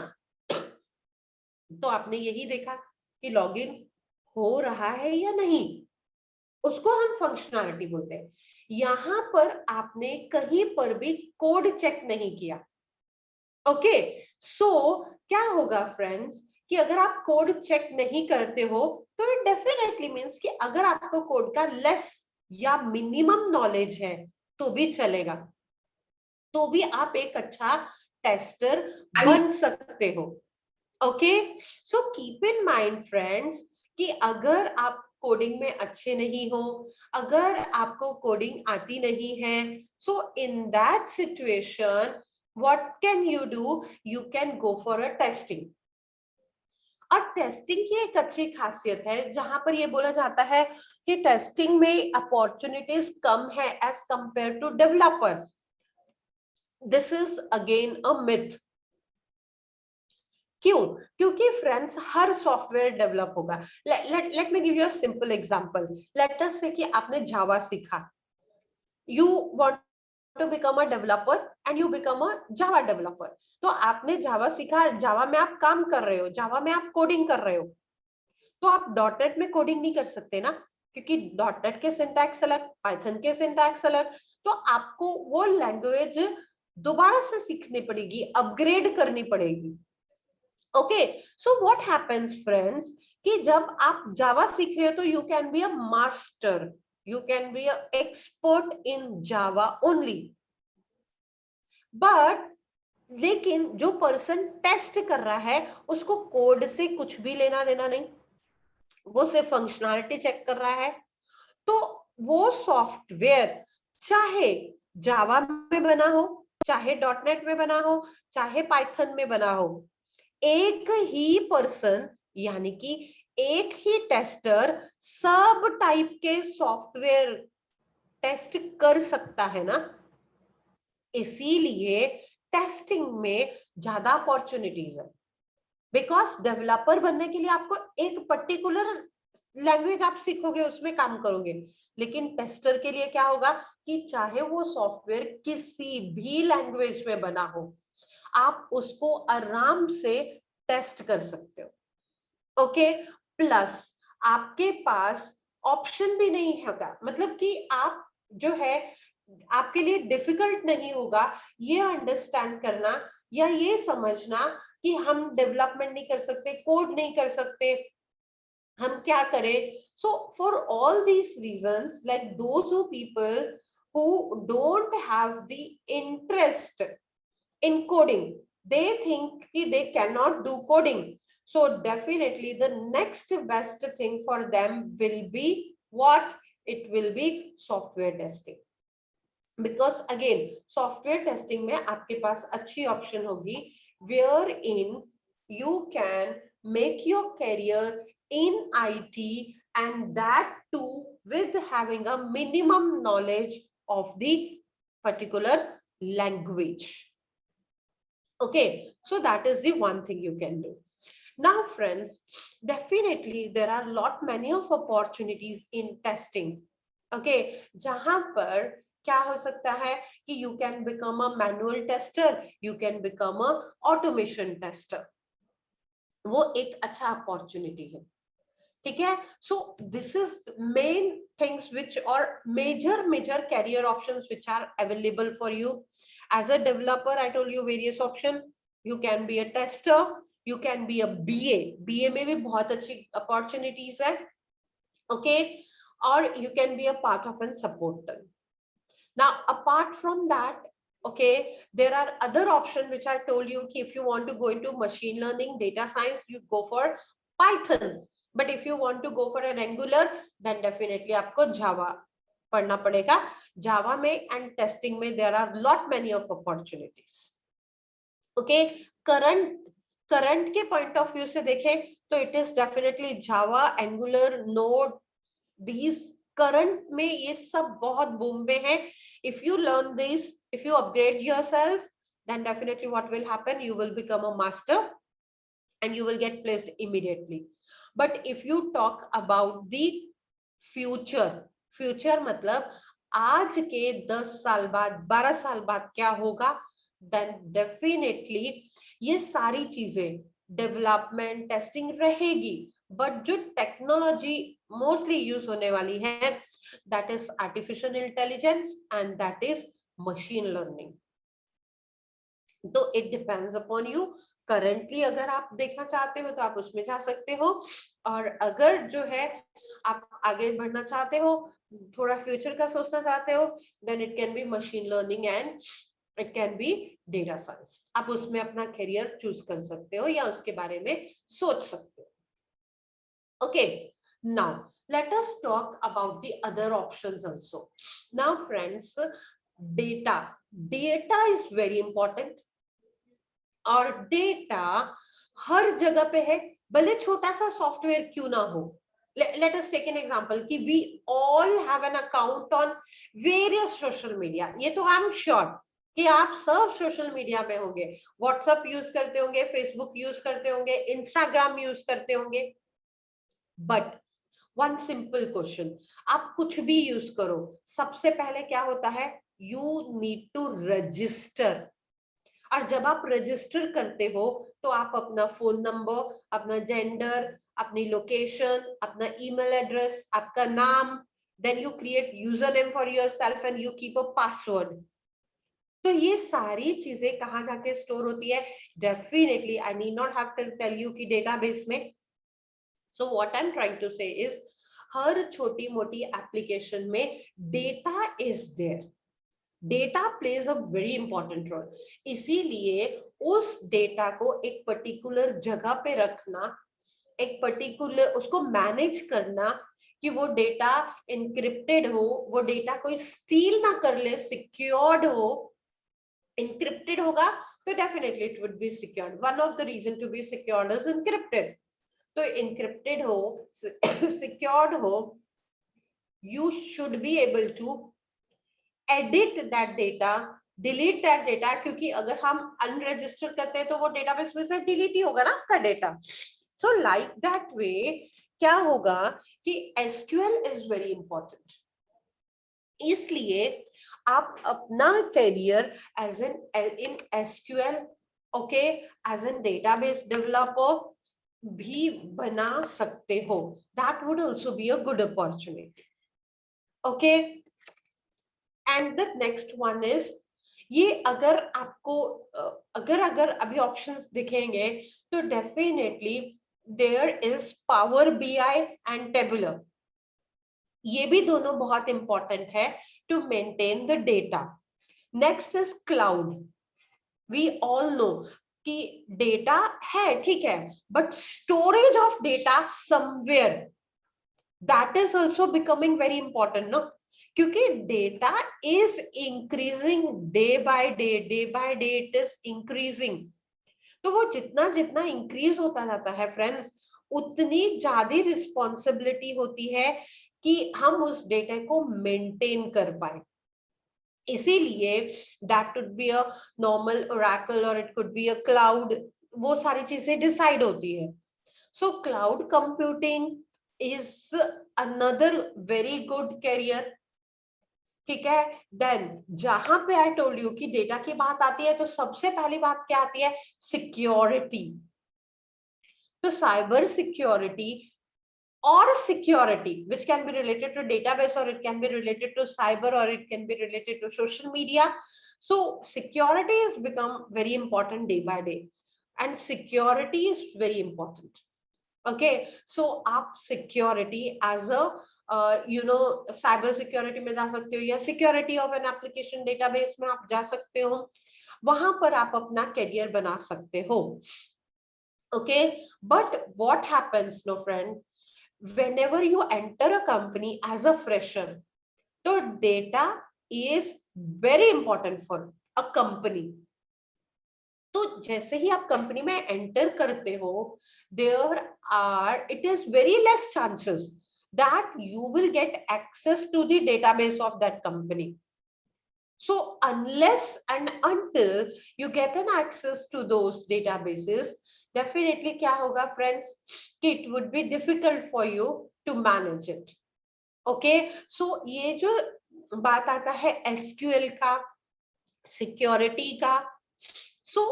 तो आपने यही देखा कि लॉगिन हो रहा है या नहीं, उसको हम फंक्शनैलिटी बोलते हैं। यहां पर आपने कहीं पर भी कोड चेक नहीं किया। ओके, सो क्या होगा फ्रेंड्स कि अगर आप कोड चेक नहीं करते हो तो इट डेफिनेटली मींस कि अगर आपको कोड का लेस या मिनिमम नॉलेज है तो भी चलेगा, तो भी आप एक अच्छा टेस्टर बन सकते हो। Okay, so keep in mind friends कि अगर आप कोडिंग में अच्छे नहीं हो, अगर आपको कोडिंग आती नहीं है, so in that situation what can you do? You can go for a testing. और टेस्टिंग की एक अच्छी खासियत है जहां पर ये बोला जाता है कि टेस्टिंग में अपॉर्चुनिटीज कम है as compare to developer. This is again a myth. क्यों? क्योंकि फ्रेंड्स हर सॉफ्टवेयर डेवलप होगा। Let me give you a simple example. Let us say कि आपने जावा सीखा, you want to become a developer and you become a Java developer. तो आपने Java सीखा, जावा में आप काम कर रहे हो, जावा में आप कोडिंग कर रहे हो, तो आप डॉटनेट में कोडिंग नहीं कर सकते ना, क्योंकि डॉटनेट के सिंटैक्स अलग, पाइथन के सिंटैक्स अलग, तो आपको वो लैंग्वेज दोबारा से सीखनी पड़ेगी, अपग्रेड करनी पड़ेगी। Okay, so what happens friends कि जब आप जावा सीख रहे हो तो you can be a master, you can be a expert in Java only. But लेकिन जो पर्सन टेस्ट कर रहा है उसको कोड से कुछ भी लेना देना नहीं, वो सिर्फ फंक्शनैलिटी चेक कर रहा है। तो वो सॉफ्टवेयर चाहे जावा में बना हो, चाहे डॉटनेट में बना हो, चाहे पाइथन में बना हो, एक ही पर्सन यानी कि एक ही टेस्टर सब टाइप के सॉफ्टवेयर टेस्ट कर सकता है ना। इसीलिए टेस्टिंग में ज्यादा अपॉर्चुनिटीज है, बिकॉज डेवलपर बनने के लिए आपको एक पर्टिकुलर लैंग्वेज आप सीखोगे, उसमें काम करोगे। लेकिन टेस्टर के लिए क्या होगा कि चाहे वो सॉफ्टवेयर किसी भी लैंग्वेज में बना हो, आप उसको आराम से टेस्ट कर सकते हो। ओके, प्लस आपके पास ऑप्शन भी नहीं होगा, मतलब कि आप जो है आपके लिए डिफिकल्ट नहीं होगा ये अंडरस्टैंड करना या ये समझना कि हम डेवलपमेंट नहीं कर सकते, कोड नहीं कर सकते, हम क्या करें। So for all these reasons, like those who people who don't have the interest in coding, they think कि they cannot do coding, So definitely the next best thing for them will be what? It will be software testing. Because again software testing में आपके पास अच्छी option होगी wherein you can make your career in IT, and that too with having a minimum knowledge of the particular language. Okay, so that is the one thing you can do. Now friends, definitely there are many of opportunities in testing. Okay, जहां पर क्या हो सकता है कि you can become a manual tester, you can become a automation tester. वो एक अच्छा opportunity है. ठीक है? So this is main things which are major career options which are available for you. As a developer, I told you various options. You can be a tester, you can be a BA. BA में भी बहुत अच्छी opportunities है. Okay, or you can be a part of a support team. Now, apart from that, okay, there are other options which I told you. If you want to go into machine learning, data science, you go for Python. But if you want to go for an Angular, then definitely आपको Java पढ़ना पड़ेगा. Java में and testing में there are many of opportunities. Okay, current के point of view से देखें तो it is definitely Java, Angular, Node. These current में ये सब बहुत boom में है. If you learn this, if you upgrade yourself, then definitely what will happen? You will become a master and you will get placed immediately. But if you talk about the future मतलब आज के 10 साल बाद 12 साल बाद क्या होगा, then definitely ये सारी चीजें डेवलपमेंट टेस्टिंग रहेगी, बट जो टेक्नोलॉजी मोस्टली यूज होने वाली है that is artificial intelligence and that is machine learning. तो it depends upon you. Currently अगर आप देखना चाहते हो तो आप उसमें जा सकते हो, और अगर जो है आप आगे बढ़ना चाहते हो, थोड़ा फ्यूचर का सोचना चाहते हो, then it can be machine learning and it can be data science. आप उसमें अपना करियर चूज कर सकते हो या उसके बारे में सोच सकते हो. Okay, now let us talk about the other options also. Now friends, data is very important, और डेटा हर जगह पे है, भले छोटा सा सॉफ्टवेयर क्यों ना हो. Let us take an example कि we all have an account on various social media. ये तो I'm sure कि आप सब सोशल मीडिया में होंगे. व्हाट्सएप यूज करते होंगे, फेसबुक यूज करते होंगे, इंस्टाग्राम यूज करते होंगे. बट वन सिंपल क्वेश्चन, आप कुछ भी यूज करो, सबसे पहले क्या होता है? You need to register. और जब आप रजिस्टर करते हो तो आप अपना फोन नंबर, अपना जेंडर, अपनी लोकेशन, अपना ईमेल एड्रेस, आपका नाम, then you create user name for yourself and you keep a password. तो ये सारी चीजें कहाँ जाके स्टोर होती है? Definitely I need not have to tell you कि डेटाबेस में. So what I am trying to say is हर छोटी मोटी एप्लीकेशन में data is there. Data plays a very important role. इसीलिए उस डेटा को एक पर्टिकुलर जगह पे रखना, एक पर्टिकुलर उसको मैनेज करना कि वो डेटा एनक्रिप्टेड हो, वो डेटा कोई स्टील ना कर ले, सिक्योर्ड हो. एनक्रिप्टेड होगा तो definitely it would be secured. One of the reason to be secured is encrypted. तो एनक्रिप्टेड हो, सिक्योर्ड हो, you should be able to edit that data, delete that data. क्योंकि अगर हम अनरजिस्टर करते हैं तो वो डेटाबेस में से डिलीट ही होगा ना आपका data. So like that way क्या होगा कि SQL इज वेरी इंपॉर्टेंट. इसलिए आप अपना career as an in SQL, okay, as an database developer भी बना सकते हो. That would also be a good opportunity. Okay, and the next one is ये अगर आपको अगर अभी ऑप्शंस दिखेंगे तो definitely there is power BI and tabular. ये भी दोनों बहुत इंपॉर्टेंट है to maintain the data. Next is cloud. We all know कि डेटा है, ठीक है, but storage of data somewhere, that is also becoming very important no, क्योंकि data is increasing day by day it is increasing. तो वो जितना जितना increase होता जाता है फ्रेंड्स, उतनी ज्यादा रिस्पॉन्सिबिलिटी होती है कि हम उस डेटा को मेंटेन कर पाए। इसीलिए that could be a normal Oracle और it could be a cloud, वो सारी चीजें डिसाइड होती है। So cloud computing is another very good career, ठीक है। देन जहां पे आई टोल्ड यू कि डेटा की बात आती है तो सबसे पहली बात क्या आती है, सिक्योरिटी। तो cyber security or security which can be related to database or it can be related to cyber or it can be related to social media. So security has become very important day by day and security is very important. Okay, so आप security as a cyber security में जा सकते हो या security of an application database में आप जा सकते हो, वहां पर आप अपना करियर बना सकते हो। Okay, but what happens no friend, whenever you enter a company as a fresher, so data is very important for a company. तो जैसे ही आप कंपनी में एंटर करते हो, it is very less chances that you will get access to the database of that company. So unless and until you get an access to those databases, definitely क्या होगा friends, it would be difficult for you to manage it. Okay, so ये जो बात आता है SQL का, security का, so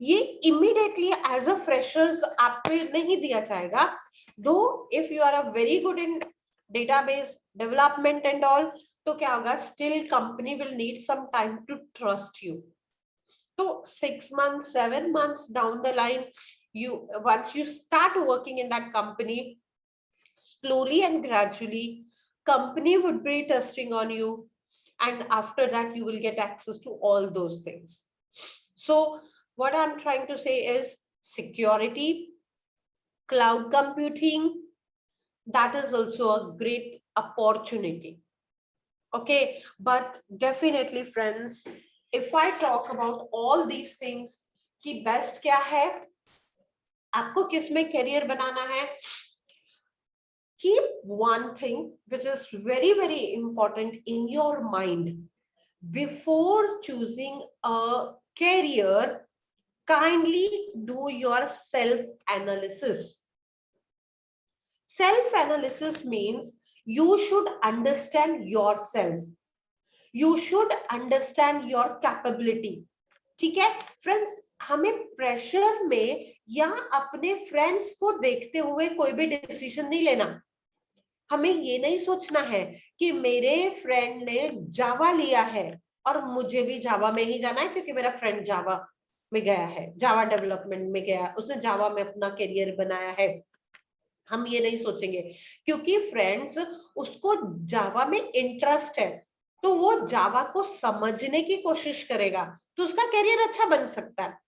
ये immediately as a freshers आपको नहीं दिया जाएगा, though if you are a very good in database development and all, तो क्या होगा, still company will need some time to trust you. So 6 months 7 months down the line, once you start working in that company, slowly and gradually company would be trusting on you, and after that you will get access to all those things. So what I'm trying to say is security, cloud computing, that is also a great opportunity. Okay, but definitely friends, if I talk about all these things कि best क्या है, आपको किस में career बनाना है, keep one thing which is very very important in your mind before choosing a career. Kindly do your self analysis. Self analysis means you should understand yourself, you should understand your capability. ठीक है friends, हमें pressure में या अपने friends को देखते हुए कोई भी डिसीजन नहीं लेना। हमें ये नहीं सोचना है कि मेरे फ्रेंड ने जावा लिया है और मुझे भी जावा में ही जाना है क्योंकि मेरा फ्रेंड जावा में गया है, जावा डेवलपमेंट में गया, उसने जावा में अपना करियर बनाया है। हम ये नहीं सोचेंगे क्योंकि फ्रेंड्स उसको जावा में इंटरेस्ट है, तो वो जावा को समझने की कोशिश करेगा तो उसका करियर अच्छा बन सकता है।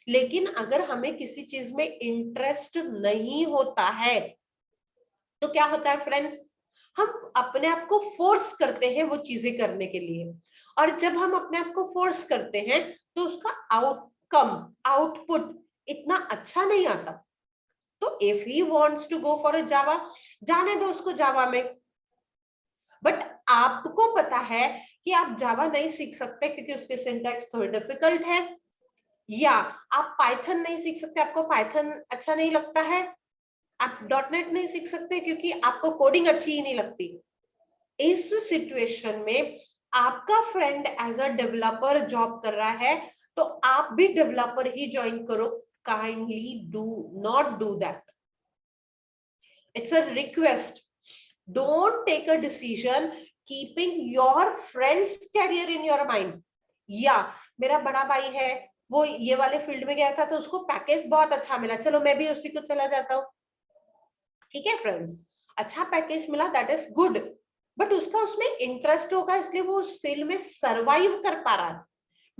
लेकिन अगर हमें किसी चीज में इंटरेस्ट नहीं होता है तो क्या होता है फ्रेंड्स, हम अपने आप को फोर्स करते हैं वो चीजें करने के लिए, और जब हम अपने आप को फोर्स करते हैं तो उसका आउटपुट इतना अच्छा नहीं आता। तो if he wants to go for a Java, जाने दो उसको जावा में, बट आपको पता है कि आप जावा नहीं सीख सकते क्योंकि उसके सिंटैक्स थोड़े डिफिकल्ट है, या आप पाइथन नहीं सीख सकते, आपको पाइथन अच्छा नहीं लगता है, आप डॉटनेट नहीं सीख सकते क्योंकि आपको कोडिंग अच्छी ही नहीं लगती। इस सिचुएशन में आपका friend as a developer job कर रहा है तो आप भी डेवलपर ही ज्वाइन करो। Kindly do not do that, it's a request. Don't take a decision keeping your friends career in your mind. या मेरा बड़ा भाई है वो ये वाले फील्ड में गया था तो उसको पैकेज बहुत अच्छा मिला, चलो मैं भी उसी को चला जाता हूँ। ठीक है फ्रेंड्स, अच्छा पैकेज मिला, दैट इज गुड, बट उसका उसमें इंटरेस्ट होगा इसलिए वो उस फील्ड में सरवाइव कर पा रहा है।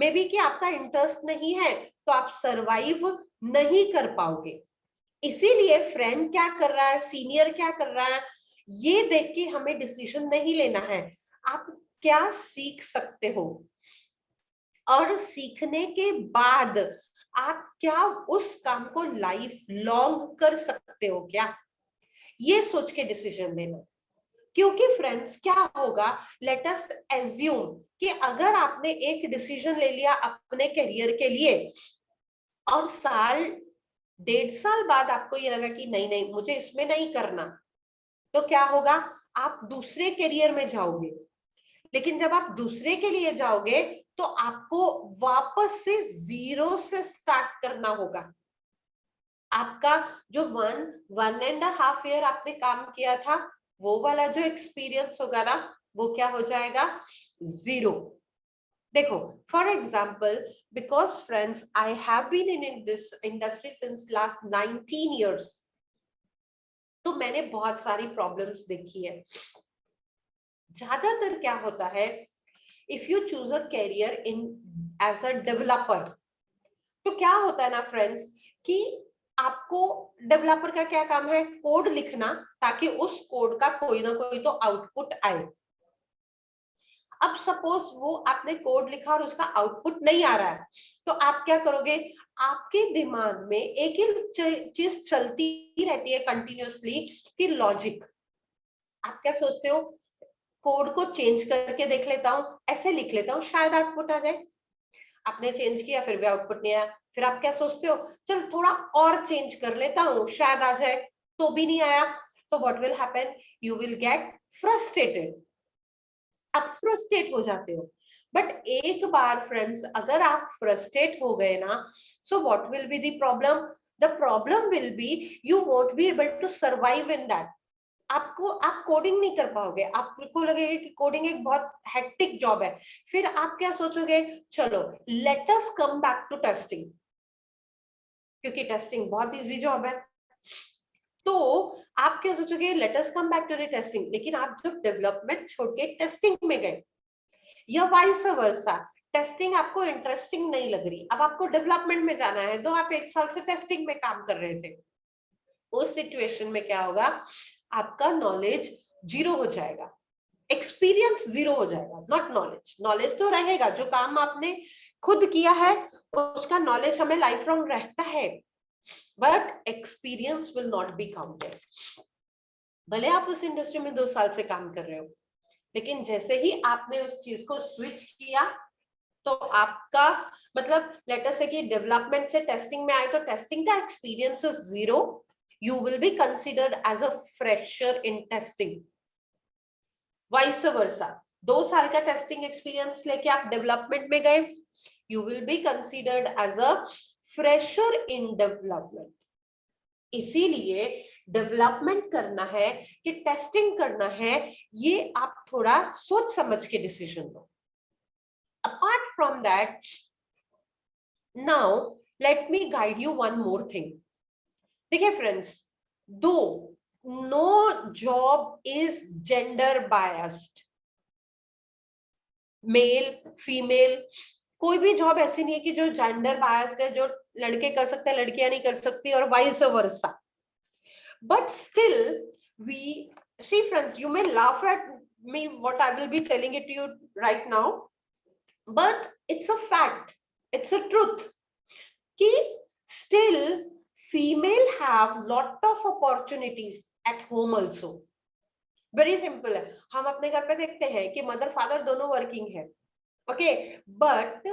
मे बी कि आपका इंटरेस्ट नहीं है तो आप सरवाइव नहीं कर पाओगे। इसीलिए फ्रेंड क्या कर रहा है, सीनियर क्या कर रहा है, ये देख के हमें डिसीजन नहीं लेना है। आप क्या सीख सकते हो और सीखने के बाद आप क्या उस काम को लाइफ लॉन्ग कर सकते हो क्या, ये सोच के डिसीजन लेना। क्योंकि फ्रेंड्स क्या होगा, लेट अस एज्यूम कि अगर आपने एक डिसीजन ले लिया अपने करियर के लिए और साल 1.5 साल बाद आपको ये लगा कि नहीं नहीं मुझे इसमें नहीं करना, तो क्या होगा, आप दूसरे करियर में जाओगे। लेकिन जब आप दूसरे के लिए जाओगे तो आपको वापस से 0 से स्टार्ट करना होगा। आपका जो 1.5 ईयर आपने काम किया था, वो वाला जो एक्सपीरियंस होगा ना, वो क्या हो जाएगा, 0। देखो, for example, because friends I have been in this industry since last 19 years, तो मैंने बहुत सारी प्रॉब्लम्स देखी है। ज्यादातर क्या होता है, if you choose a career in as a developer, तो क्या होता है ना फ्रेंड्स कि आपको डेवलपर का क्या काम है, कोड लिखना, ताकि उस कोड का कोई ना कोई तो आउटपुट आए। अब सपोज वो आपने कोड लिखा और उसका आउटपुट नहीं आ रहा है, तो आप क्या करोगे, आपके दिमाग में एक ही चीज चलती रहती है कंटिन्यूअसली कि लॉजिक। आप क्या सोचते हो, कोड को चेंज करके देख लेता हूं, ऐसे लिख लेता हूं, शायद आउटपुट आ जाए। आपने चेंज किया, फिर भी आउटपुट नहीं आया, फिर आप क्या सोचते हो, चल थोड़ा और चेंज कर लेता हूं, शायद आ जाए, तो भी नहीं आया। तो what will happen, you will get frustrated, आप फ्रस्ट्रेट हो जाते हो। बट एक बार फ्रेंड्स अगर आप फ्रस्ट्रेट हो गए ना, so what will be the problem, the problem will be you won't be able to survive in that. आप कोडिंग नहीं कर पाओगे, आपको लगेगा कि कोडिंग एक बहुत हेक्टिक जॉब है। फिर आप क्या सोचोगे, चलो let us come back to testing, क्योंकि टेस्टिंग बहुत इजी जॉब है। तो आप क्या सोचोगे, let us come back to the testing, लेकिन आप जब डेवलपमेंट छोड़ के टेस्टिंग में गए, या वाइस वर्सा, टेस्टिंग आपको इंटरेस्टिंग नहीं लग रही, अब आपको डेवलपमेंट में जाना है, तो आप 1 साल से टेस्टिंग में काम कर रहे थे, उस सिचुएशन में क्या होगा, आपका नॉलेज 0 हो जाएगा, एक्सपीरियंस 0 हो जाएगा, नॉट नॉलेज। नॉलेज तो रहेगा, जो काम आपने खुद किया है उसका नॉलेज हमें लाइफ लॉन्ग रहता है, but experience will not be counted. भले आप उस इंडस्ट्री में 2 साल से काम कर रहे हो, लेकिन जैसे ही आपने उस चीज को स्विच किया, तो आपका मतलब लेट अस से कि डेवलपमेंट से टेस्टिंग में आए, तो टेस्टिंग का experience is 0, you will be considered as a fresher in testing. Vice versa, 2 साल का टेस्टिंग एक्सपीरियंस लेके आप डेवलपमेंट में गए, you will be considered as a fresher in development. इसीलिए डेवलपमेंट करना है कि टेस्टिंग करना है, ये आप थोड़ा सोच समझ के decision low. Apart from that, now let me guide you one more thing. देखिए फ्रेंड्स, दो no job is gender biased, male female, कोई भी जॉब ऐसी नहीं है कि जो जेंडर बायस्ड है, जो लड़के कर सकते हैं लड़कियां नहीं कर सकती, और vice versa. But still we see friends, you may laugh at me what I will be telling it to you right now, but it's a fact, it's a truth कि still female have lot of opportunities at home also. Very simple है, हम अपने घर पे देखते हैं कि mother father दोनों वर्किंग है, ओके, बट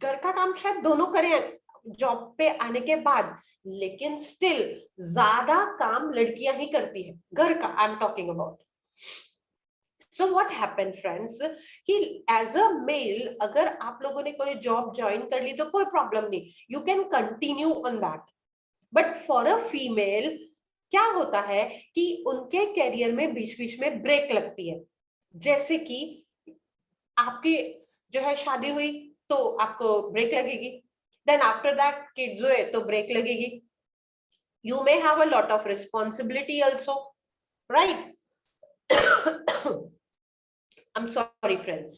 घर का काम शायद दोनों करें जॉब पे आने के बाद, लेकिन स्टिल ज्यादा काम लड़कियां ही करती है घर का, I am talking about. So what happened friends कि as a male अगर आप लोगों ने कोई जॉब ज्वाइन कर ली तो कोई प्रॉब्लम नहीं, you can continue on that, but for a female क्या होता है कि उनके करियर में बीच बीच में ब्रेक लगती है। जैसे कि आपकी जो है शादी हुई तो आपको ब्रेक लगेगी, देन आफ्टर दैट किड्स हुए तो ब्रेक लगेगी, you may have a lot of responsibility also, right? I'm sorry friends,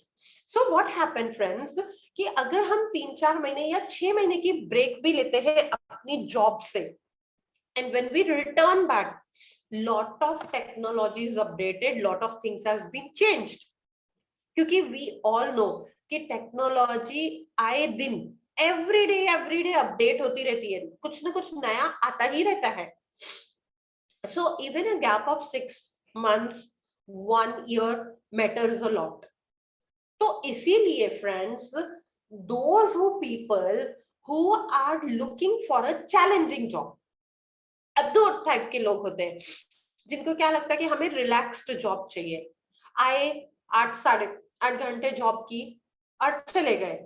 So what happened friends कि अगर हम 3-4 महीने या 6 महीने की ब्रेक भी लेते हैं अपनी जॉब से, and when we return back, lot of technology is updated, lot of things has been changed, क्योंकि we all know कि टेक्नोलॉजी आए दिन एवरी डे अपडेट होती रहती है, कुछ ना कुछ नया आता ही रहता है. So even a gap of 6 months, 1 year matters a lot. तो इसीलिए friends, those who people who are looking for a challenging job, अब 2 टाइप के लोग होते हैं जिनको क्या लगता है कि हमें रिलैक्स्ड जॉब चाहिए, आए 8 घंटे जॉब की और चले गए.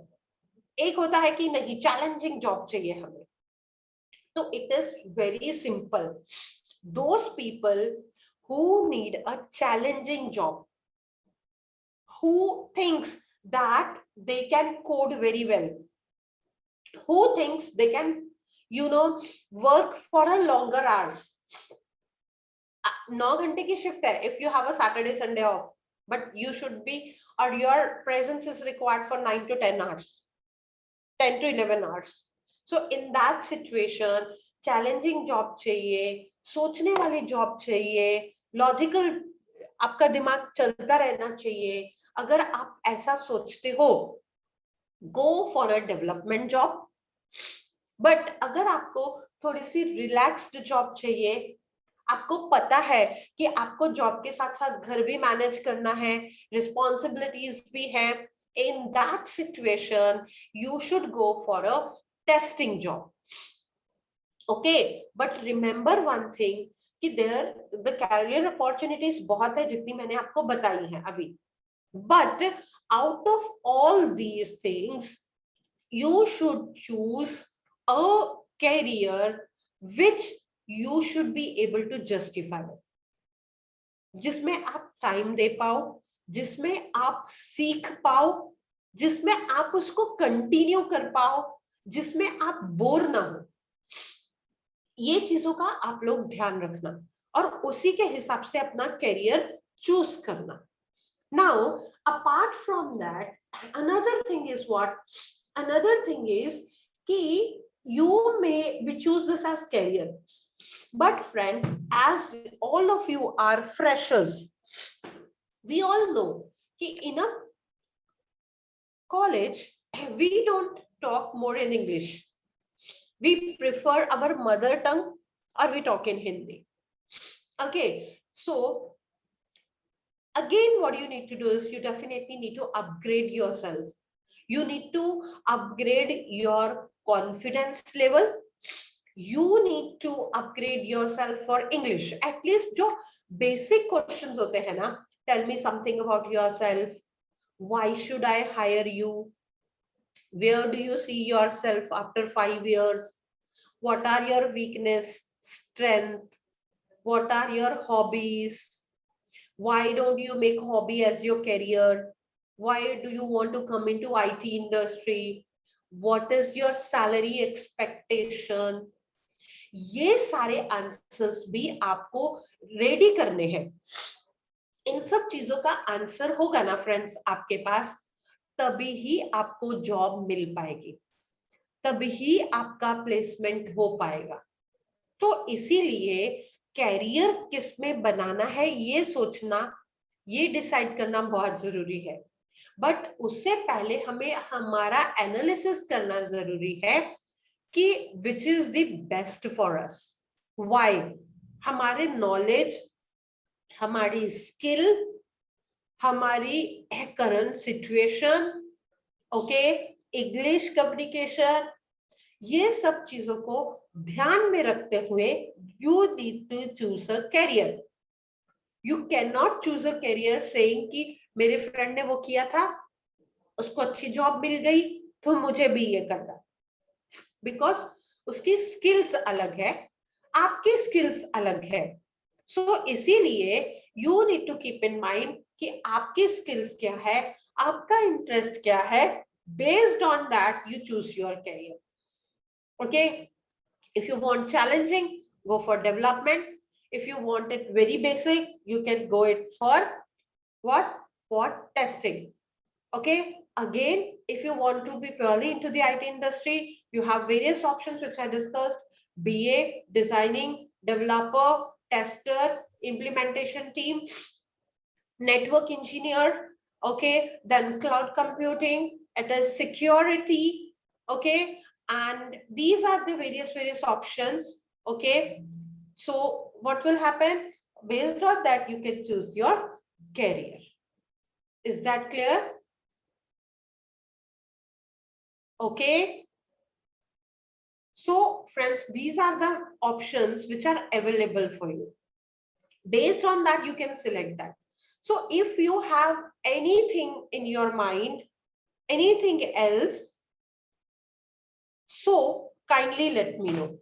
एक होता है कि नहीं, चैलेंजिंग जॉब चाहिए हमें. तो it is very simple. Those people who need a challenging job, who thinks that they can code very well, who thinks they can work for a longer hours. 9 घंटे की शिफ्ट है, if you have a Saturday Sunday off, but you should be, or your presence is required for 9 to 10 hours, 10 to 11 hours. So in that situation, challenging job चाहिए, सोचने वाली job चाहिए, logical आपका दिमाग चलता रहना चाहिए. अगर आप ऐसा सोचते हो, go for a development job. But अगर आपको थोड़ी सी रिलैक्स्ड जॉब चाहिए, आपको पता है कि आपको जॉब के साथ साथ घर भी मैनेज करना है, रिस्पॉन्सिबिलिटीज भी है, in that situation you should go for a testing job. Okay, but remember one thing कि there the career opportunities बहुत है जितनी मैंने आपको बताई है अभी, but out of all these things you should choose a career which you should be able to justify, जिसमें आप टाइम दे पाओ, जिसमें आप सीख पाओ, जिसमें आप उसको कंटिन्यू कर पाओ, जिसमें आप बोर ना हो. ये चीजों का आप लोग ध्यान रखना और उसी के हिसाब से अपना करियर चूज करना. Now apart from that, another thing is what? Another thing is कि you may we choose this as career, but friends, as all of you are freshers, we all know कि in a college we don't talk more in English, we prefer our mother tongue or we talk in Hindi. Okay, so again what you need to do is you definitely need to upgrade yourself. You need to upgrade your confidence level. You need to upgrade yourself for English. At least जो basic questions होते हैं ना, tell me something about yourself. Why should I hire you? Where do you see yourself after 5 years? What are your weakness, strength? What are your hobbies? Why don't you make hobby as your career? Why do you want to come into IT industry? What is your salary expectation? ये सारे answers भी आपको ready करने हैं. इन सब चीजों का answer होगा ना फ्रेंड्स आपके पास, तभी ही आपको जॉब मिल पाएगी, तभी ही आपका प्लेसमेंट हो पाएगा. तो इसीलिए कैरियर किस में बनाना है ये सोचना, ये डिसाइड करना बहुत जरूरी है. बट उससे पहले हमें हमारा एनालिसिस करना जरूरी है कि which is the best for us. Why? हमारे नॉलेज, हमारी स्किल, हमारी current situation, okay, English communication, ये सब चीजों को ध्यान में रखते हुए you need to choose a career. You cannot choose a career saying कि मेरे फ्रेंड ने वो किया था, उसको अच्छी जॉब मिल गई तो मुझे भी ये करना, बिकॉज उसकी स्किल्स अलग है, आपकी स्किल्स अलग है. सो इसीलिए you need to keep in mind कि आपकी स्किल्स क्या है, आपका इंटरेस्ट क्या है. Based on that you choose your career. Okay, if you want challenging, go for development. If you want it very basic, you can go it for what? For testing. Okay, again, if you want to be purely into the IT industry, you have various options which I discussed: BA, designing, developer, tester, implementation team, network engineer, okay, then cloud computing, it is security, okay, and these are the various options, okay. So what will happen? Based on that, you can choose your career. Is that clear? Okay. So friends, these are the options which are available for you. Based on that, you can select that. So if you have anything in your mind, anything else, so kindly let me know.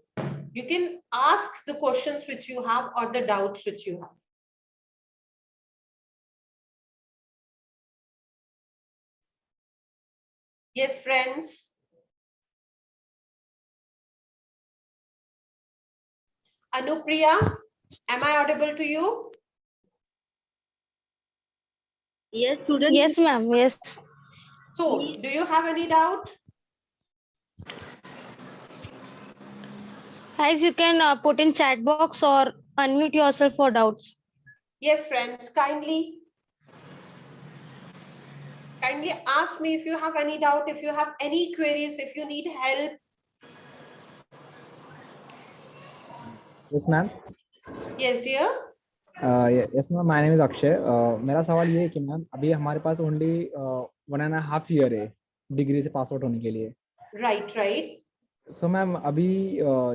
You can ask the questions which you have or the doubts which you have. Yes, friends. Anupriya, am I audible to you? Yes, student. Yes, ma'am. Yes. So, do you have any doubt? Guys, you can put in chat box or unmute yourself for doubts. Yes, friends, kindly ask me if you have any doubt, if you have any queries, if you need help. Yes, ma'am. Yes, dear. Yes, ma'am. My name is Akshay. मेरा सवाल ये है कि ma'am अभी हमारे पास only 1.5 year है degree से pass out होने के लिए. Right, right. सो मैम अभी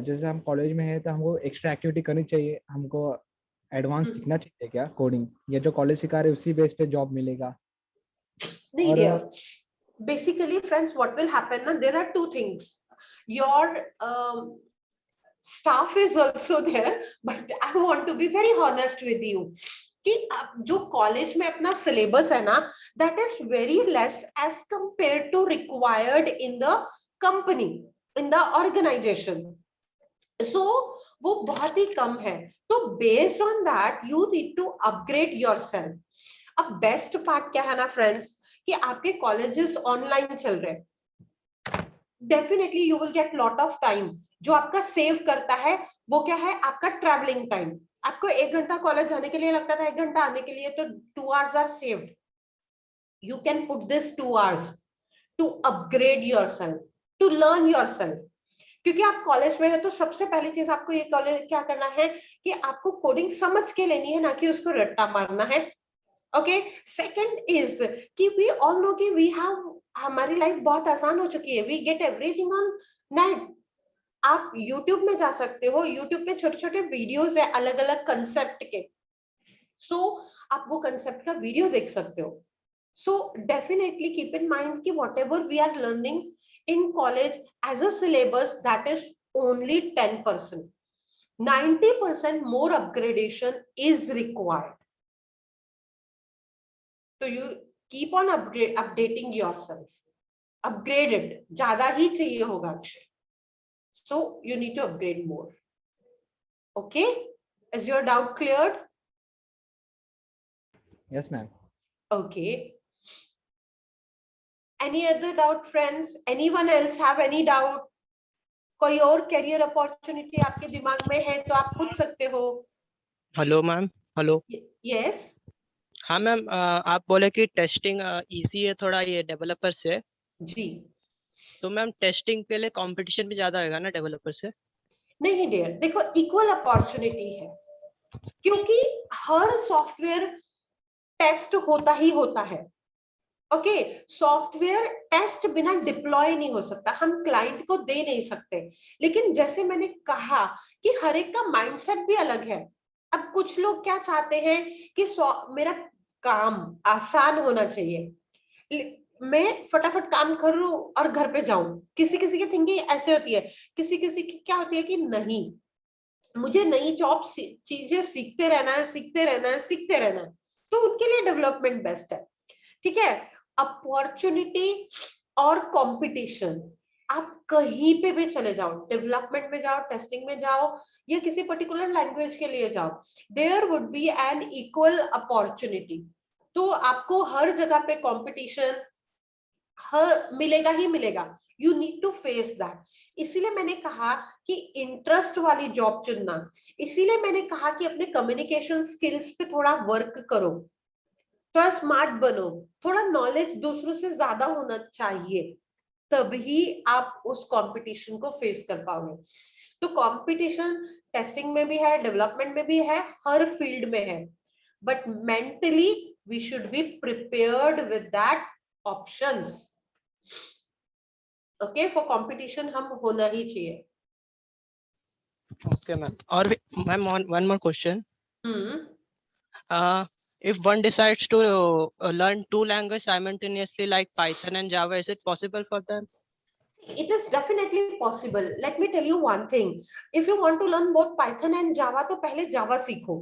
जैसे हम कॉलेज में है तो हमको एक्स्ट्रा एक्टिविटी करनी चाहिए, हमको एडवांस सीखना चाहिए क्या कोडिंग, या जो कॉलेज सिखा रहे उसी बेस पे जॉब मिलेगा? No, dear. Basically, friends, what will happen? Now, there are two things. Your staff is also there, but I want to be very honest with you. कि जो कॉलेज में अपना सिलेबस है ना, that is very less as compared to required in the company, in the organization. So वो बहुत ही कम है. तो based on that, you need to upgrade yourself. अब बेस्ट पार्ट क्या है ना फ्रेंड्स, कि आपके कॉलेजेस ऑनलाइन चल रहे हैं. Definitely you will get lot of time. जो आपका सेव करता है वो क्या है? आपका ट्रैवलिंग टाइम. आपको 1 घंटा कॉलेज जाने के लिए लगता था, 1 घंटा आने के लिए, तो 2 hours are saved. You can put this 2 hours to upgrade yourself, to learn yourself. क्योंकि आप कॉलेज में है तो सबसे पहली चीज आपको ये कॉलेज क्या करना है कि आपको कोडिंग समझ के लेनी है, ना कि उसको रट्टा मारना है. ओके. सेकंड इज कि वी ऑल नो कि वी हैव, हमारी लाइफ बहुत आसान हो चुकी है. We get everything on net. आप YouTube में जा सकते हो. YouTube में छोटे छोटे वीडियोस है अलग अलग कंसेप्ट के. सो आप वो कंसेप्ट का वीडियो देख सकते हो. So definitely keep in mind कि whatever we are learning in college as a syllabus, that is only 10%. 90% more upgradation is required. So you keep on updating yourself. Upgrade it. ज़्यादा ही चाहिए होगा Akshay. So you need to upgrade more. Okay? Is your doubt cleared? Yes, ma'am. Okay. Any other doubt, friends? Anyone else have any doubt? कोई और career opportunity आपके दिमाग में है तो आप पूछ सकते हो. Hello ma'am. हेलो. यस. हाँ मैम, आप बोले कि टेस्टिंग इजी है थोड़ा ये डेवलपर से. जी. तो मैम टेस्टिंग के लिए कंपटीशन भी ज्यादा होगा ना डेवलपर से? नहीं डियर, देखो इक्वल अपॉर्चुनिटी है, क्योंकि हर सॉफ्टवेयर टेस्ट होता ही होता है. ओके. सॉफ्टवेयर टेस्ट बिना डिप्लॉय नहीं हो सकता, हम क्लाइंट को दे नहीं सकते. लेकिन जैसे मैंने कहा कि हर एक का माइंडसेट भी अलग है. अब कुछ लोग क्या चाहते हैं कि मेरा काम आसान होना चाहिए, मैं फटाफट काम करूं और घर पे जाऊं. किसी किसी की थिंकिंग ऐसे होती है. किसी किसी की क्या होती है कि नहीं, मुझे नई जॉब चीजें सीखते रहना है, सीखते रहना है, सीखते रहना है. तो उनके लिए डेवलपमेंट बेस्ट है. ठीक है. अपॉर्चुनिटी और कंपटीशन, आप कहीं पे भी चले जाओ, डेवलपमेंट में जाओ, टेस्टिंग में जाओ, या किसी पर्टिकुलर लैंग्वेज के लिए जाओ, there would be an equal opportunity. तो आपको हर जगह पे कंपटीशन मिलेगा ही मिलेगा. You need to face that. इसीलिए मैंने कहा कि इंटरेस्ट वाली जॉब चुनना. इसीलिए मैंने कहा कि अपने कम्युनिकेशन स्किल्स पे थोड़ा वर्क करो, थोड़ा स्मार्ट बनो, थोड़ा नॉलेज दूसरों से ज्यादा होना चाहिए, तभी आप उस कंपटीशन को फेस कर पाओगे. तो कंपटीशन टेस्टिंग में भी है, डेवलपमेंट में भी है, हर फील्ड में है, but mentally we should be prepared with that options. Okay, for competition हम होना ही चाहिए. Okay, ma'am. Or ma'am, one more question. Hmm. If one decides to learn two languages simultaneously like Python and Java, is it possible for them? It is definitely possible. Let me tell you one thing. If you want to learn both Python and Java, तो पहले Java सीखो.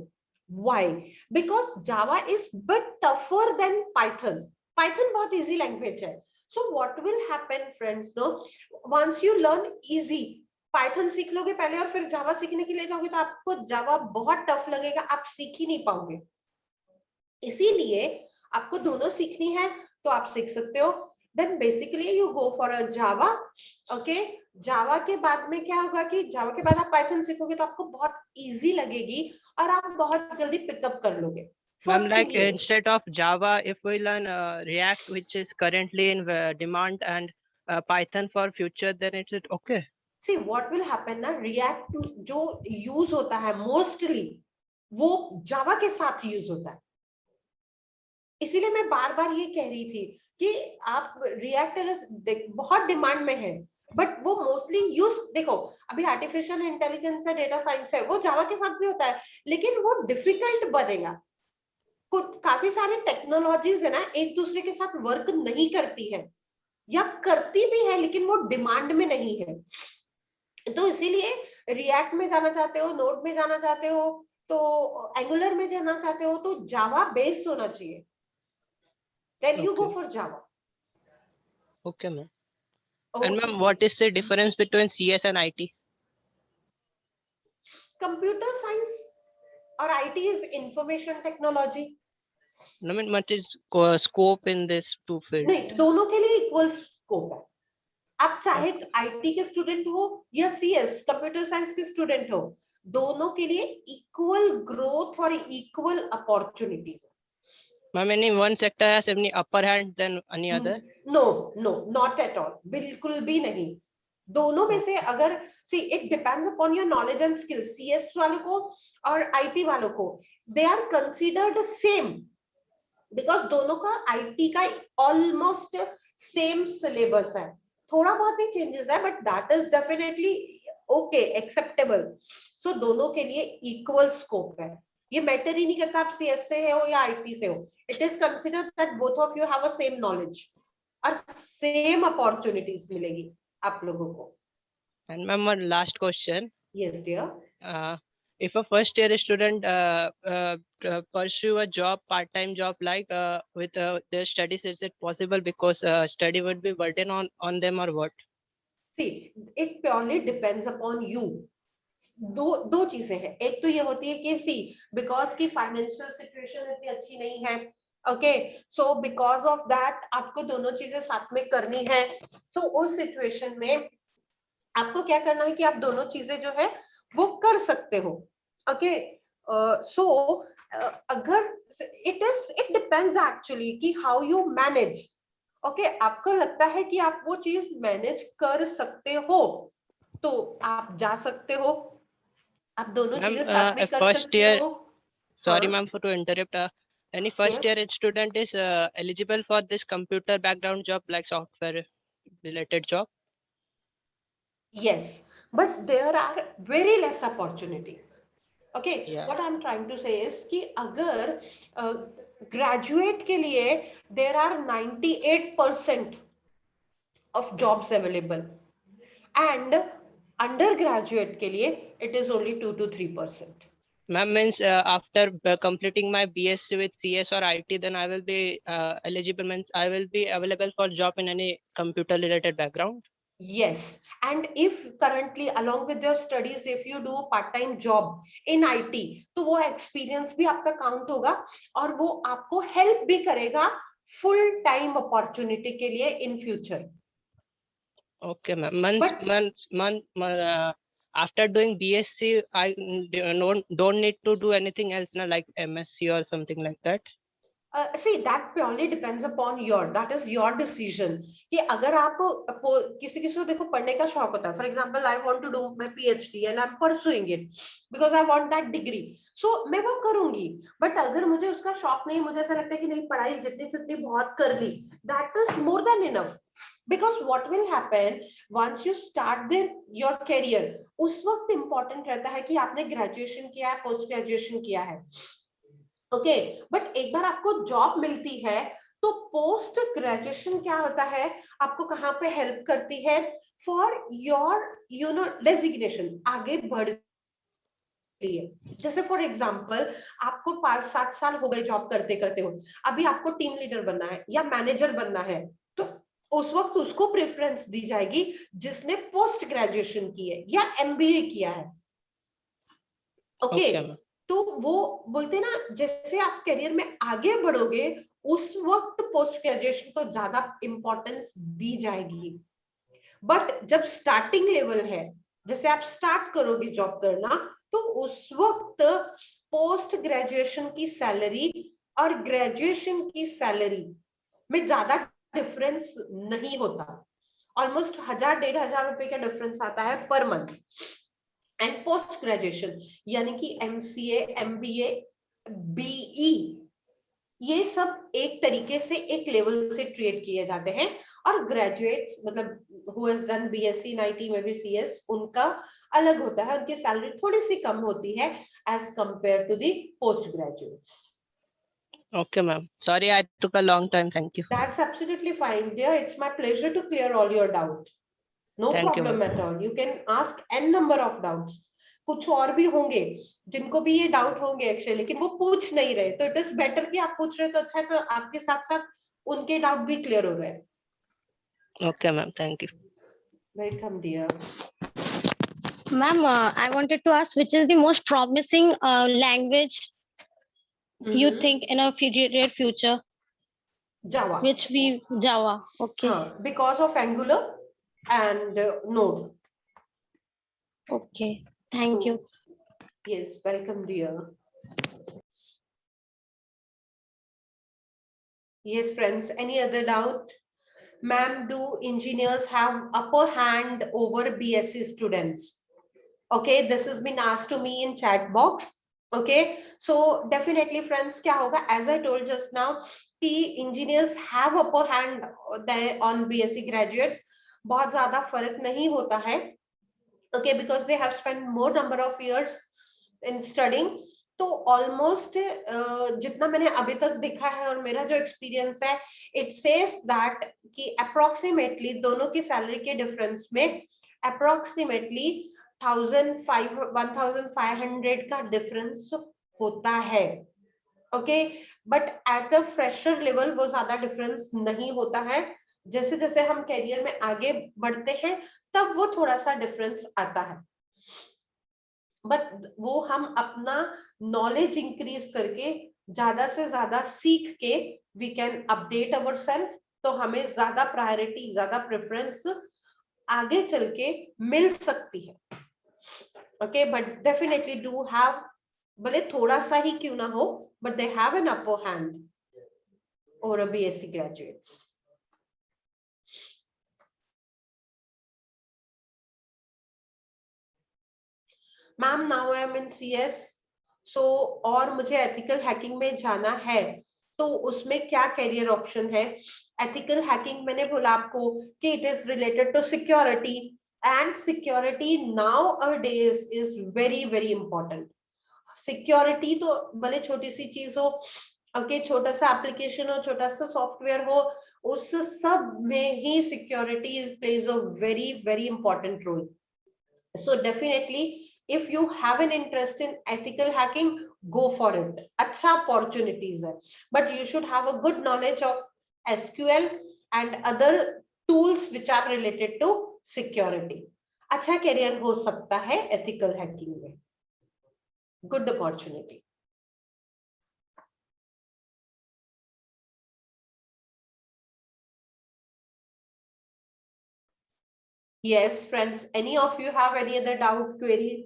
Why? Because Java is bit tougher than Python. Python बहुत easy language है. So what will happen, friends? No, once you learn easy, Python सीख लोगे पहले और फिर Java सीखने के लिए जाओगे तो आपको Java बहुत टफ लगेगा, आप सीख ही नहीं पाओगे. इसीलिए आपको दोनों सीखनी है तो आप सीख सकते हो. Then basically you go for a Java. Okay, Java के बाद में क्या होगा कि Java के बाद आप Python सीखोगे तो आपको बहुत easy लगेगी और आप बहुत जल्दी पिकअप कर लोगे. Ma'am, like instead of Java, if we learn React, which is currently in demand, and Python for future, then is it okay? See what will happen ना, React जो use होता है mostly वो Java के साथ use होता है. इसीलिए मैं बार बार ये कह रही थी कि आप रिएक्ट बहुत डिमांड में है, बट वो मोस्टली यूज, देखो अभी आर्टिफिशियल इंटेलिजेंस है, डेटा साइंस है, वो जावा के साथ भी होता है, लेकिन वो डिफिकल्ट बनेगा. काफी सारे टेक्नोलॉजीज है ना एक दूसरे के साथ वर्क नहीं करती है, या करती भी है लेकिन वो डिमांड में नहीं है. तो इसीलिए रिएक्ट में जाना चाहते हो, नोड में जाना चाहते हो, तो एंगुलर में जाना चाहते हो, तो जावा बेस्ड होना चाहिए. Then you go Okay. for Java. Okay, ma'am. Okay. And ma'am, what is the difference between CS and IT? Computer science or IT is information technology. I mean, what is scope in this two fields? नहीं, दोनों के लिए equal scope है. आप चाहे IT के student हो या CS कंप्यूटर साइंस के स्टूडेंट हो, दोनों के लिए इक्वल ग्रोथ और equal opportunities. Ma'am, any one sector has any upper hand than any other? No, not at all. बिल्कुल भी नहीं. दोनों में से अगर see it depends upon your knowledge and skills. CS वालों को और IT वालों को they are considered same because दोनों का IT का almost same syllabus है. थोड़ा बहुत ही changes है but that is definitely okay, acceptable. So दोनों के लिए equal scope है. ये मैटर ही नहीं करता आप CS से हो या IT से हो. It is considered that both of you have a same knowledge और same opportunities मिलेगी आप लोगों को. And ma'am, one last question. Yes, dear. If a first year student pursue a job, part-time job like with their studies, is it possible because study would be burden on them or what? See, it purely depends upon you. दो चीजें हैं. एक तो ये होती है कि सी because की फाइनेंशियल सिचुएशन इतनी अच्छी नहीं है. Okay, so because of that आपको दोनों चीजें साथ में करनी है. सो उस सिचुएशन में आपको क्या करना है कि आप दोनों चीजें जो है वो कर सकते हो. ओके, सो अगर इट डिपेंड्स एक्चुअली कि हाउ यू मैनेज. ओके, आपको लगता है कि आप वो चीज मैनेज कर सकते हो तो आप जा सकते हो. आप दोनों चीजें साथ में कर सकते हो. Sorry ma'am for to interrupt. Any first year student is eligible for this computer background job like software related job? Yes, but there are very less opportunity. Okay, Yeah. what I'm trying to say is कि अगर graduate के लिए there are 98% of jobs available and undergraduate के लिए it is only 2 to 3%. Ma'am, means after completing my BSc with CS or IT, then I will be eligible, means I will be available for job in any computer related background? Yes, and if currently along with your studies if you do part-time job in IT, तो वो experience भी आपका count होगा और वो आपको help भी करेगा फुल टाइम अपॉर्चुनिटी के लिए in future. Okay, ma'am. But- After doing BSc, I don't need to do anything else, na, like MSc or something like that. See, that purely depends upon that is your decision. कि अगर आप किसी को देखो पढ़ने का शौक होता है, for example I want to do my PhD and I'm pursuing it because I want that degree, so मैं वो करूंगी. but अगर मुझे उसका शौक नहीं, मुझे ऐसा लगता है कि नहीं पढ़ाई जितनी फितनी बहुत कर ली, that is more than enough. because what will happen once you start your career, उस वक्त important रहता है कि आपने ग्रेजुएशन किया है, पोस्ट ग्रेजुएशन किया है. ओके, बट एक बार आपको जॉब मिलती है तो पोस्ट ग्रेजुएशन क्या होता है, आपको कहाँ पे हेल्प करती है फॉर योर डेजिग्नेशन आगे बढ़ती है. जैसे फॉर एग्जांपल आपको 5-7 साल हो गए जॉब करते करते हो, अभी आपको टीम लीडर बनना है या मैनेजर बनना है, तो उस वक्त उसको प्रेफरेंस दी जाएगी जिसने पोस्ट ग्रेजुएशन की है या MBA किया है. ओके, तो वो बोलते ना जैसे आप करियर में आगे बढ़ोगे उस वक्त पोस्ट ग्रेजुएशन को ज्यादा इंपॉर्टेंस दी जाएगी. बट जब स्टार्टिंग लेवल है, जैसे आप स्टार्ट करोगे जॉब करना, तो उस वक्त पोस्ट ग्रेजुएशन की सैलरी और ग्रेजुएशन की सैलरी में ज्यादा डिफरेंस नहीं होता. ऑलमोस्ट 1000-1500 रुपए का डिफरेंस आता है per month. And post graduation यानी कि MCA, MBA, BE, ये सब एक तरीके से एक लेवल से ट्रीट किए जाते हैं. और ग्रेजुएट्स मतलब who has done BSc, NIT में भी CS, उनका अलग होता है, उनकी सैलरी थोड़ी सी कम होती है as compared to the post graduates. Okay, ma'am. Sorry, I took a long time. Thank you. That's absolutely fine, dear. It's my pleasure to clear all your doubt. No Thank you, problem ma'am. at all. You can ask n number of doubts. कुछ और भी होंगे जिनको भी ये doubt होंगे actually, लेकिन वो पूछ नहीं रहे, तो इट इज बेटर कि आप पूछ रहे तो अच्छा है, तो आपके साथ साथ उनके डाउट भी क्लियर हो रहे हैं. Okay, ma'am. Thank you. Welcome dear. Ma'am, I wanted to ask, which is the most promising language you think in a near future? Java. Which we Java. Okay. Because of Angular and Node. Okay. Thank you. Yes, welcome, dear. Yes, friends, any other doubt? Ma'am, do engineers have upper hand over BSc students? Okay, this has been asked to me in chat box. Okay, so definitely friends, क्या होगा, as I told just now, कि engineers have upper hand on BSc graduates. बहुत ज्यादा फर्क नहीं होता है. Okay, because they have spent more number of years in studying. तो ऑलमोस्ट जितना मैंने अभी तक देखा है और मेरा जो एक्सपीरियंस है, इट सेज दैट कि अप्रोक्सीमेटली दोनों की सैलरी के डिफरेंस में अप्रोक्सीमेटली 1500 का डिफरेंस होता है. Okay, but at a fresher level वो ज्यादा डिफरेंस नहीं होता है. जैसे जैसे हम करियर में आगे बढ़ते हैं तब वो थोड़ा सा डिफरेंस आता है, बट वो हम अपना नॉलेज इंक्रीज करके ज्यादा से ज्यादा सीख के we can update our self, तो हमें ज्यादा प्रायोरिटी, ज्यादा प्रेफरेंस आगे चल के मिल सकती है. Okay, but definitely do have, भले थोड़ा सा ही क्यों ना हो, but they have an upper hand over BSc graduates. Ma'am, now I am in CS, सो और मुझे एथिकल हैकिंग में जाना है, तो उसमें क्या करियर ऑप्शन है? एथिकल हैकिंग मैंने बोला आपको कि it is related to security, and security nowadays is very very important. Security तो भले छोटी सी चीज हो, ओके, छोटा सा एप्लीकेशन हो, छोटा सा सॉफ्टवेयर हो, उस सब में ही security plays a very very important role. So definitely, if you have an interest in ethical hacking, go for it. अच्छा opportunities है, but you should have a good knowledge of SQL and other tools which are related to security. अच्छा career हो सकता है ethical hacking में. Good opportunity. Yes, friends, any of you have any other doubt, query?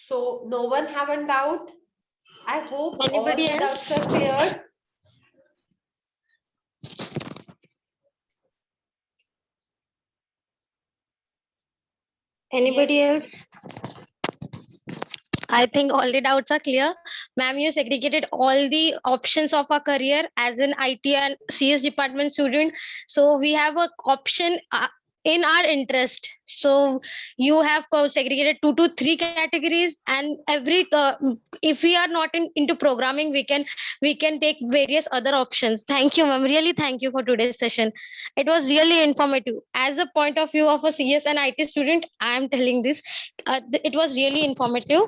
So no one have a doubt? I hope all Anybody the else? doubts are cleared. Anybody Yes. else? I think all the doubts are clear. Ma'am, you segregated all the options of our career as an IT and CS department student. So we have a option in our interest. So you have segregated 2 to 3 categories, and if we are not into programming, we can take various other options. Thank you, ma'am. Really, thank you for today's session. It was really informative. As a point of view of a CS and IT student, I am telling this. It was really informative.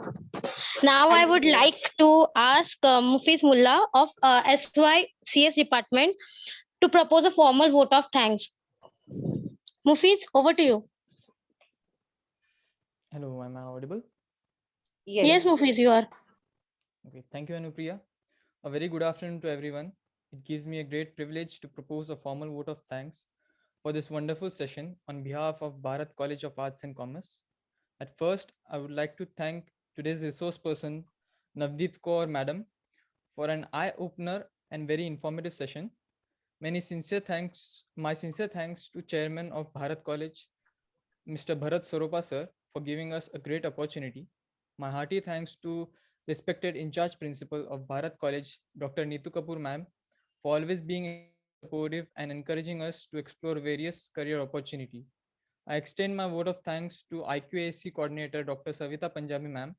Now I Thank would you. like to ask Mufiz Mullah of SYCS department to propose a formal vote of thanks. Mufiz, over to you. Hello, am I audible? Yes, Yes. Mufiz, you are. Okay, thank you, Anupriya. A very good afternoon to everyone. It gives me a great privilege to propose a formal vote of thanks for this wonderful session on behalf of Bharat College of Arts and Commerce. At first, I would like to thank today's resource person, Navdeep Kaur Madam, for an eye-opener and very informative session. My sincere thanks to Chairman of Bharat College, Mr. Bharat Soropa sir, for giving us a great opportunity. My hearty thanks to respected in-charge principal of Bharat College, Dr. Neetu Kapoor ma'am, for always being supportive and encouraging us to explore various career opportunity. I extend my vote of thanks to IQAC coordinator, Dr. Savita Punjabi ma'am.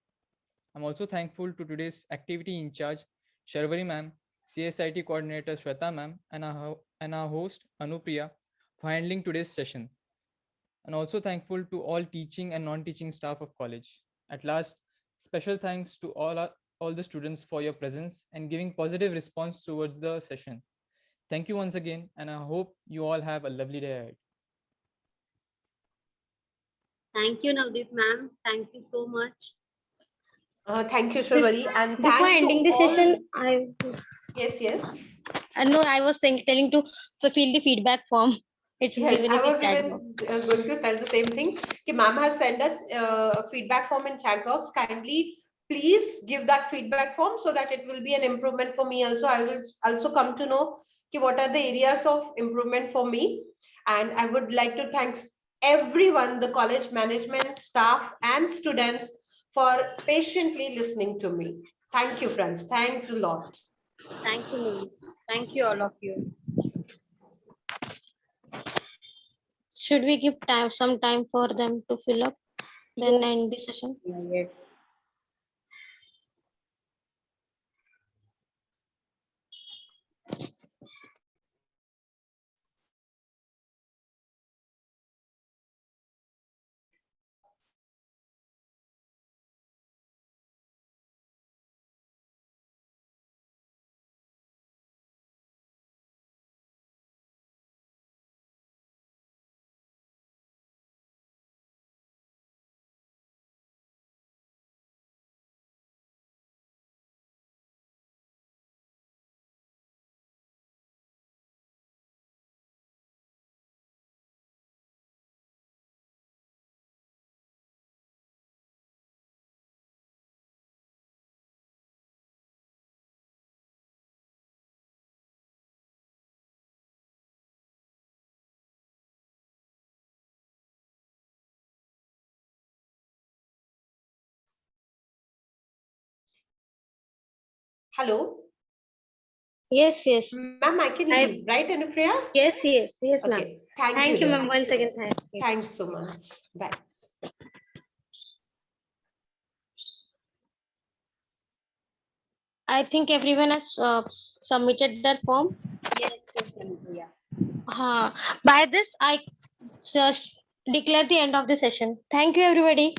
I'm also thankful to today's activity in charge, Sharvari ma'am, CSIT coordinator Shweta ma'am, and our host Anupriya for handling today's session, and also thankful to all teaching and non-teaching staff of college. At last, special thanks to all the students for your presence and giving positive response towards the session. Thank you once again, and I hope you all have a lovely day ahead. Thank you, Navdeep ma'am. Thank you so much. Thank you, Shrivari, and Before thanks to ending the all. session, Yes. no, I was telling to fulfill the feedback form. It's Yes, given I in the was chat box. even going to tell the same thing. Ma'am has sent a feedback form in chat box. Kindly, please give that feedback form so that it will be an improvement for me. Also, I will also come to know what are the areas of improvement for me. And I would like to thanks everyone, the college management, staff, and students for patiently listening to me. Thank you, friends. Thanks a lot. Thank you, Navdeep. Thank you, all of you. Should we give some time for them to fill up, then end the session? Yes. Hello. Yes, yes. Ma'am, I can I, leave, right, Anupriya? yes, ma'am. Okay, thank you Thank you, ma'am. then. Once again, thank you. Thanks so much. Bye. I think everyone has submitted their form. Yes, Anupriya. By this, I just declare the end of the session. Thank you, everybody.